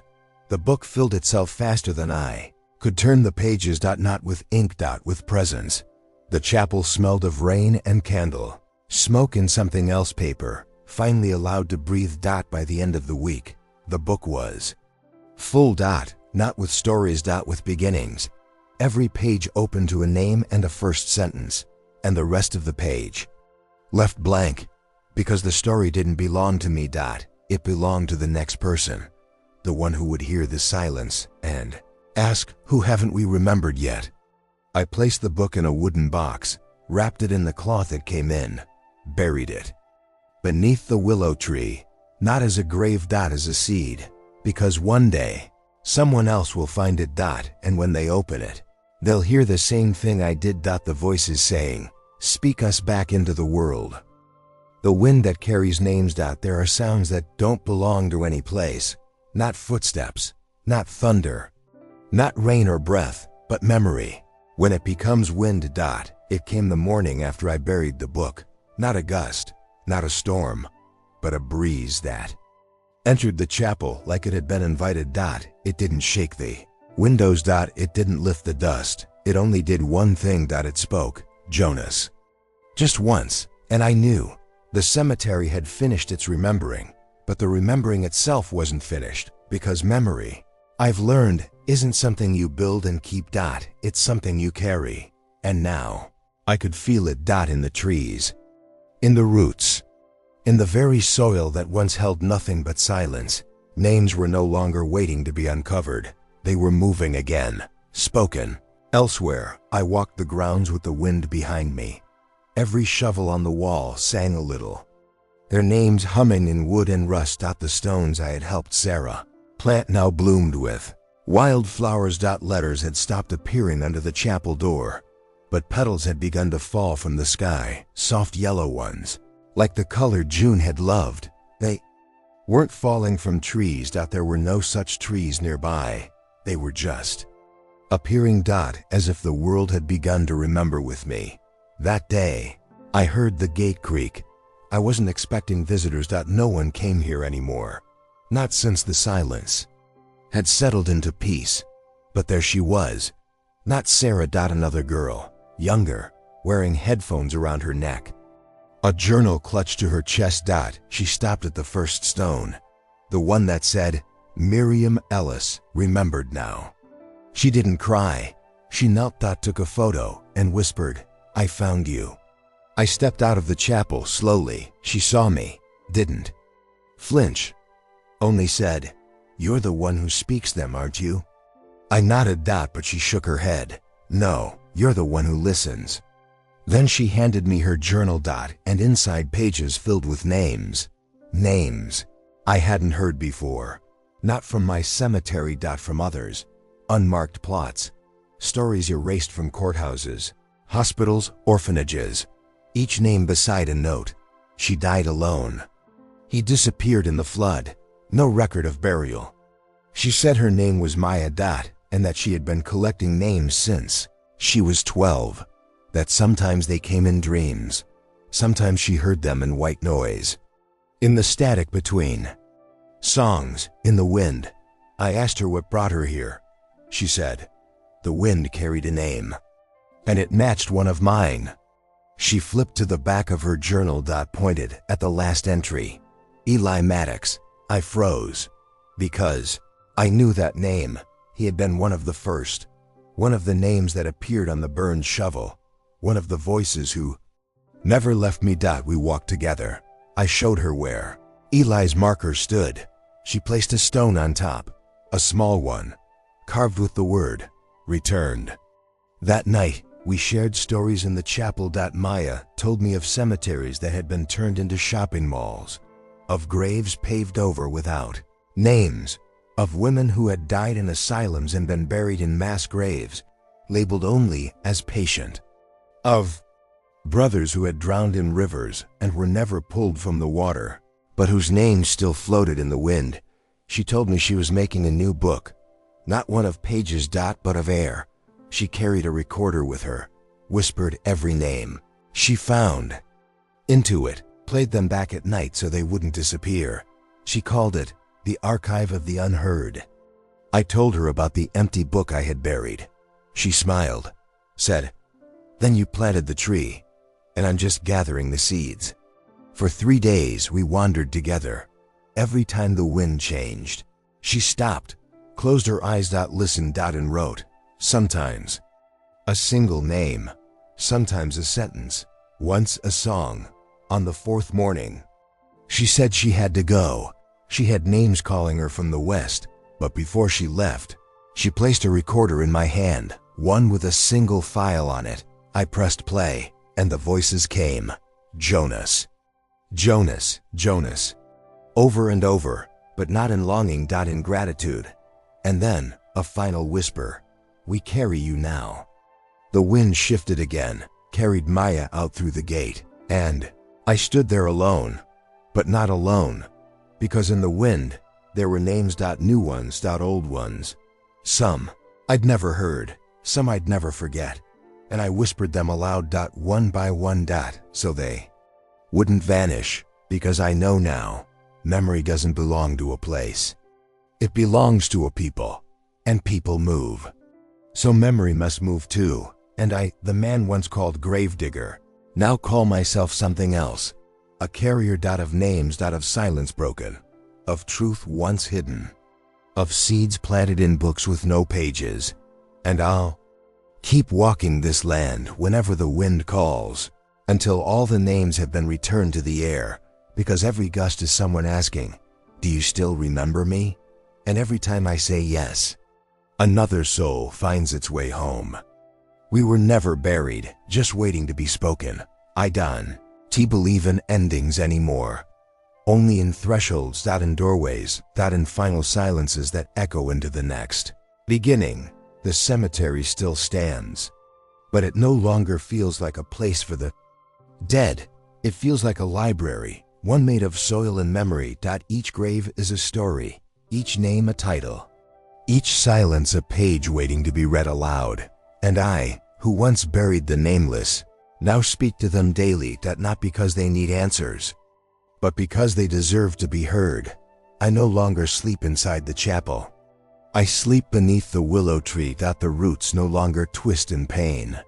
The book filled itself faster than I could turn the pages. Not with ink. With presence. The chapel smelled of rain and candle, smoke and something else. Paper, finally allowed to breathe. By the end of the week, the book was full. Not with stories. With beginnings. Every page open to a name and a first sentence, and the rest of the page left blank, because the story didn't belong to me. It belonged to the next person, the one who would hear the silence and ask, who haven't we remembered yet? I placed the book in a wooden box, wrapped it in the cloth it came in, buried it beneath the willow tree, not as a grave. As a seed, because one day someone else will find it. And when they open it, they'll hear the same thing I did. The voice is saying, speak us back into the world. The wind that carries names. There are sounds that don't belong to any place. Not footsteps, not thunder, not rain or breath, but memory. When it becomes wind. It came the morning after I buried the book. Not a gust, not a storm, but a breeze that entered the chapel like it had been invited. It didn't shake the windows. It didn't lift the dust. It only did one thing. It spoke, Jonas. Just once, and I knew. The cemetery had finished its remembering, but the remembering itself wasn't finished, because memory, I've learned, isn't something you build and keep. It's something you carry. And now, I could feel it. In the trees, in the roots, in the very soil that once held nothing but silence. Names were no longer waiting to be uncovered. They were moving again, spoken. Elsewhere, I walked the grounds with the wind behind me. Every shovel on the wall sang a little. Their names humming in wood and rust dot the stones I had helped Sarah plant now bloomed with. Wildflowers dot letters had stopped appearing under the chapel door, but petals had begun to fall from the sky, soft yellow ones, like the color June had loved. They weren't falling from trees dot there were no such trees nearby. They were just appearing dot as if the world had begun to remember with me. That day, I heard the gate creak. I wasn't expecting visitors dot no one came here anymore. Not since the silence had settled into peace. But there she was. Not Sarah dot another girl, younger, wearing headphones around her neck. A journal clutched to her chest dot. She stopped at the first stone. The one that said, Miriam Ellis, remembered now. She didn't cry. She knelt dot took a photo and whispered, I found you. I stepped out of the chapel slowly. She saw me, didn't flinch, only said, You're the one who speaks them, aren't you? I nodded dot, but she shook her head. No, you're the one who listens. Then she handed me her journal dot and inside pages filled with names. Names I hadn't heard before. Not from my cemetery dot from others. Unmarked plots. Stories erased from courthouses, hospitals, orphanages. Each name beside a note. She died alone. He disappeared in the flood. No record of burial. She said her name was Maya dot and that she had been collecting names since she was 12. That sometimes they came in dreams. Sometimes she heard them in white noise. In the static between songs, in the wind. I asked her what brought her here. She said, the wind carried a name. And it matched one of mine. She flipped to the back of her journal dot pointed at the last entry. Eli Maddox. I froze. Because I knew that name. He had been one of the first. One of the names that appeared on the burned shovel. One of the voices who never left me dot. We walked together. I showed her where Eli's marker stood. She placed a stone on top. A small one. Carved with the word, returned. That night, we shared stories in the chapel. Maya told me of cemeteries that had been turned into shopping malls. Of graves paved over without names. Of women who had died in asylums and been buried in mass graves, labeled only as patient. Of brothers who had drowned in rivers and were never pulled from the water, but whose names still floated in the wind. She told me she was making a new book. Not one of pages dot, but of air. She carried a recorder with her, whispered every name she found into it, played them back at night so they wouldn't disappear. She called it the Archive of the Unheard. I told her about the empty book I had buried. She smiled, said, Then you planted the tree, and I'm just gathering the seeds. For 3 days we wandered together. Every time the wind changed, she stopped, closed her eyes dot, listened dot, and wrote. Sometimes a single name, sometimes a sentence, once a song. On the 4th morning, she said she had to go. She had names calling her from the west, but before she left, she placed a recorder in my hand, one with a single file on it. I pressed play, and the voices came. Jonas. Jonas, Jonas. Over and over, but not in longing dot, in gratitude. And then, a final whisper. We carry you now. The wind shifted again, carried Maya out through the gate, and I stood there alone, but not alone, because in the wind, there were names dot, new ones dot, old ones. Some I'd never heard, some I'd never forget, and I whispered them aloud dot, one by one dot, so they wouldn't vanish, because I know now, memory doesn't belong to a place. It belongs to a people, and people move. So memory must move too, and I, the man once called Gravedigger, now call myself something else. A carrier dot of names dot, of silence broken, of truth once hidden, of seeds planted in books with no pages. And I'll keep walking this land whenever the wind calls, until all the names have been returned to the air, because every gust is someone asking, Do you still remember me? And every time I say yes, another soul finds its way home. We were never buried, just waiting to be spoken. I don't believe in endings anymore. Only in thresholds, not in doorways, not in final silences that echo into the next beginning. The cemetery still stands, but it no longer feels like a place for the dead. It feels like a library, one made of soil and memory. Each grave is a story, each name a title, each silence a page waiting to be read aloud. And I, who once buried the nameless, now speak to them daily. Not because they need answers, but because they deserve to be heard. I no longer sleep inside the chapel. I sleep beneath the willow tree. The roots no longer twist in pain.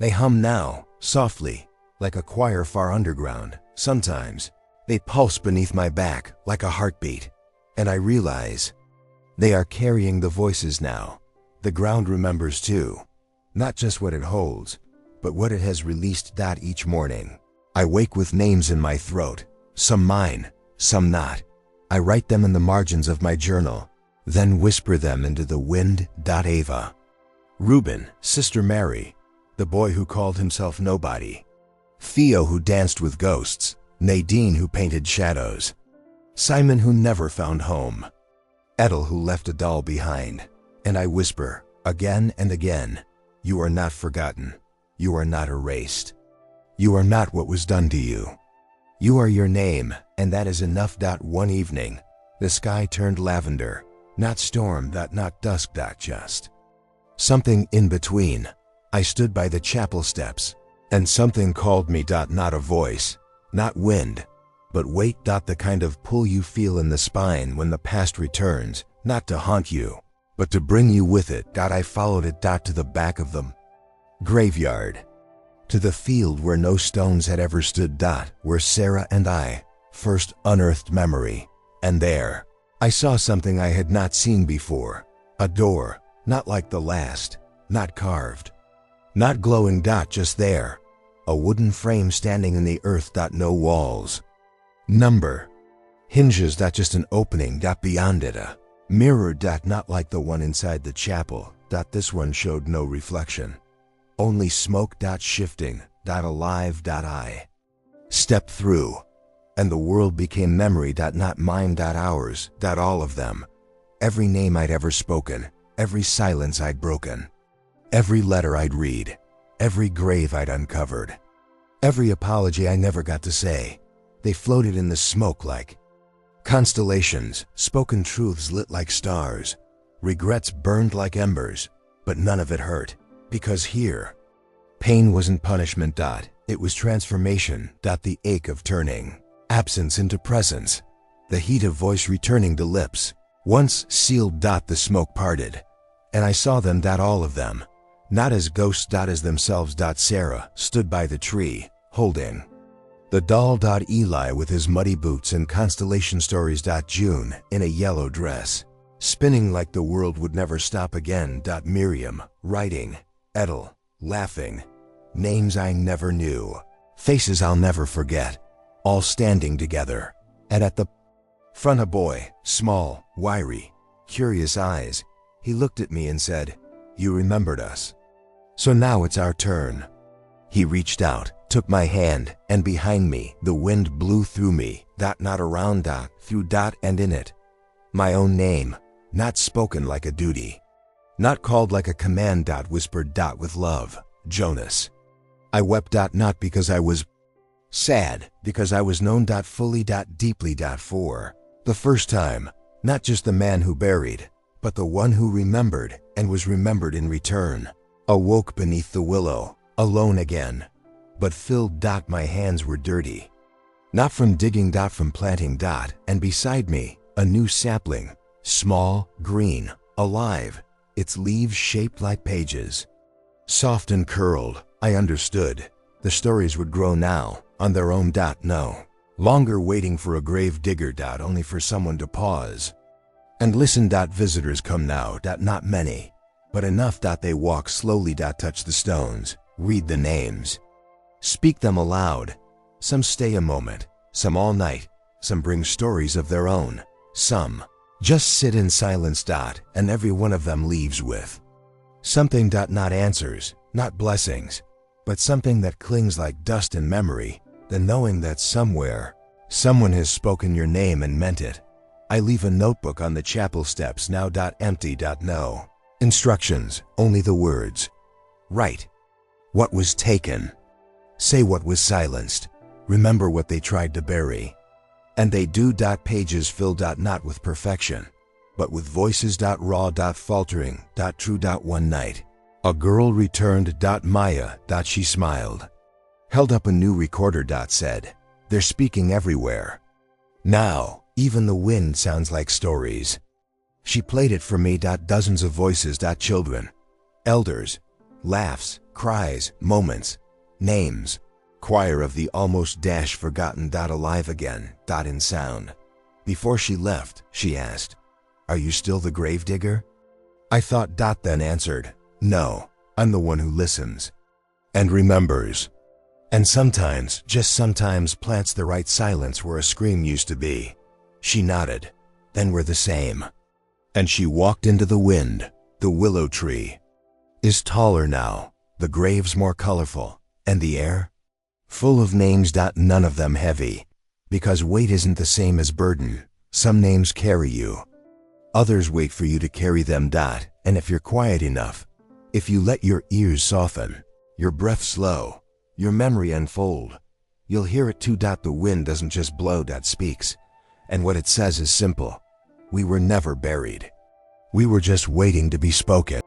They hum now, softly, like a choir far underground. Sometimes, they pulse beneath my back, like a heartbeat. And I realize, they are carrying the voices now. The ground remembers too. Not just what it holds, but what it has released. Each morning, I wake with names in my throat. Some mine, some not. I write them in the margins of my journal, then whisper them into the wind. Ava. Reuben, Sister Mary, the boy who called himself nobody. Theo, who danced with ghosts. Nadine, who painted shadows. Simon, who never found home. Edel, who left a doll behind. And I whisper, again and again, you are not forgotten. You are not erased. You are not what was done to you. You are your name, and that is enough. One evening, the sky turned lavender. Not storm, not dusk, just something in between. I stood by the chapel steps, and something called me. Not a voice, not wind, but weight. The kind of pull you feel in the spine when the past returns, not to haunt you, but to bring you with it. I followed it. To the back of the graveyard, to the field where no stones had ever stood. Where Sarah and I first unearthed memory. And there, I saw something I had not seen before. A door, not like the last, not carved, not glowing. Just there, a wooden frame standing in the earth. No walls, number, hinges. Just an opening. Beyond it, a mirror. Not like the one inside the chapel. This one showed no reflection, only smoke. Shifting. Alive. I stepped through, and the world became memory. Not mine. Ours. All of them. Every name I'd ever spoken, every silence I'd broken, every letter I'd read, every grave I'd uncovered, every apology I never got to say. They floated in the smoke like constellations, spoken truths lit like stars, regrets burned like embers, but none of it hurt, because here, pain wasn't punishment. It was transformation. The ache of turning absence into presence, the heat of voice returning to lips once sealed. The smoke parted, and I saw them. All of them, not as ghosts. As themselves. Sarah stood by the tree, holding the doll. Eli with his muddy boots and constellation stories. June in a yellow dress, spinning like the world would never stop again. Miriam writing, Edel laughing, names I never knew, faces I'll never forget, all standing together. And at the front a boy, small, wiry, curious eyes. He looked at me and said, you remembered us. So now it's our turn. He reached out, took my hand, and behind me, the wind blew through me. Not around. Through. And in it, my own name, not spoken like a duty, not called like a command. Whispered. With love, Jonas. I wept. Not because I was sad, because I was known. Fully. Deeply. For the first time, not just the man who buried, but the one who remembered and was remembered in return. Awoke beneath the willow, alone again, but filled. My hands were dirty, not from digging. From planting. And beside me, a new sapling, small, green, alive, its leaves shaped like pages, soft and curled. I understood. The stories would grow now, on their own. No longer waiting for a grave digger. Only for someone to pause and listen. Visitors come now. Not many, but enough. They walk slowly. Touch the stones, read the names, speak them aloud. Some stay a moment, some all night, some bring stories of their own. Some just sit in silence. And every one of them leaves with something. Not answers, not blessings, but something that clings like dust in memory. The knowing that somewhere, someone has spoken your name and meant it. I leave a notebook on the chapel steps now. Empty. No instructions, only the words. Write what was taken. Say what was silenced. Remember what they tried to bury. And they do. Pages fill. Not with perfection, but with voices. Raw. Faltering. True. One night, a girl returned. Maya. She smiled. Held up a new recorder. Said, "They're speaking everywhere. Now, even the wind sounds like stories." She played it for me. Dozens of voices. Children, elders, laughs, cries, moments, names. Choir of the almost forgotten. Alive again. In sound. Before she left, she asked, "Are you still the gravedigger?" I thought. Then answered, "No, I'm the one who listens and remembers. And sometimes, just sometimes, plants the right silence where a scream used to be." She nodded. "Then we're the same." And she walked into the wind. The willow tree is taller now, the graves more colorful, and the air full of names. None of them heavy, because weight isn't the same as burden. Some names carry you. Others wait for you to carry them. And if you're quiet enough, if you let your ears soften, your breath slow, your memory unfold, you'll hear it too. The wind doesn't just blow. Speaks. And what it says is simple. We were never buried. We were just waiting to be spoken.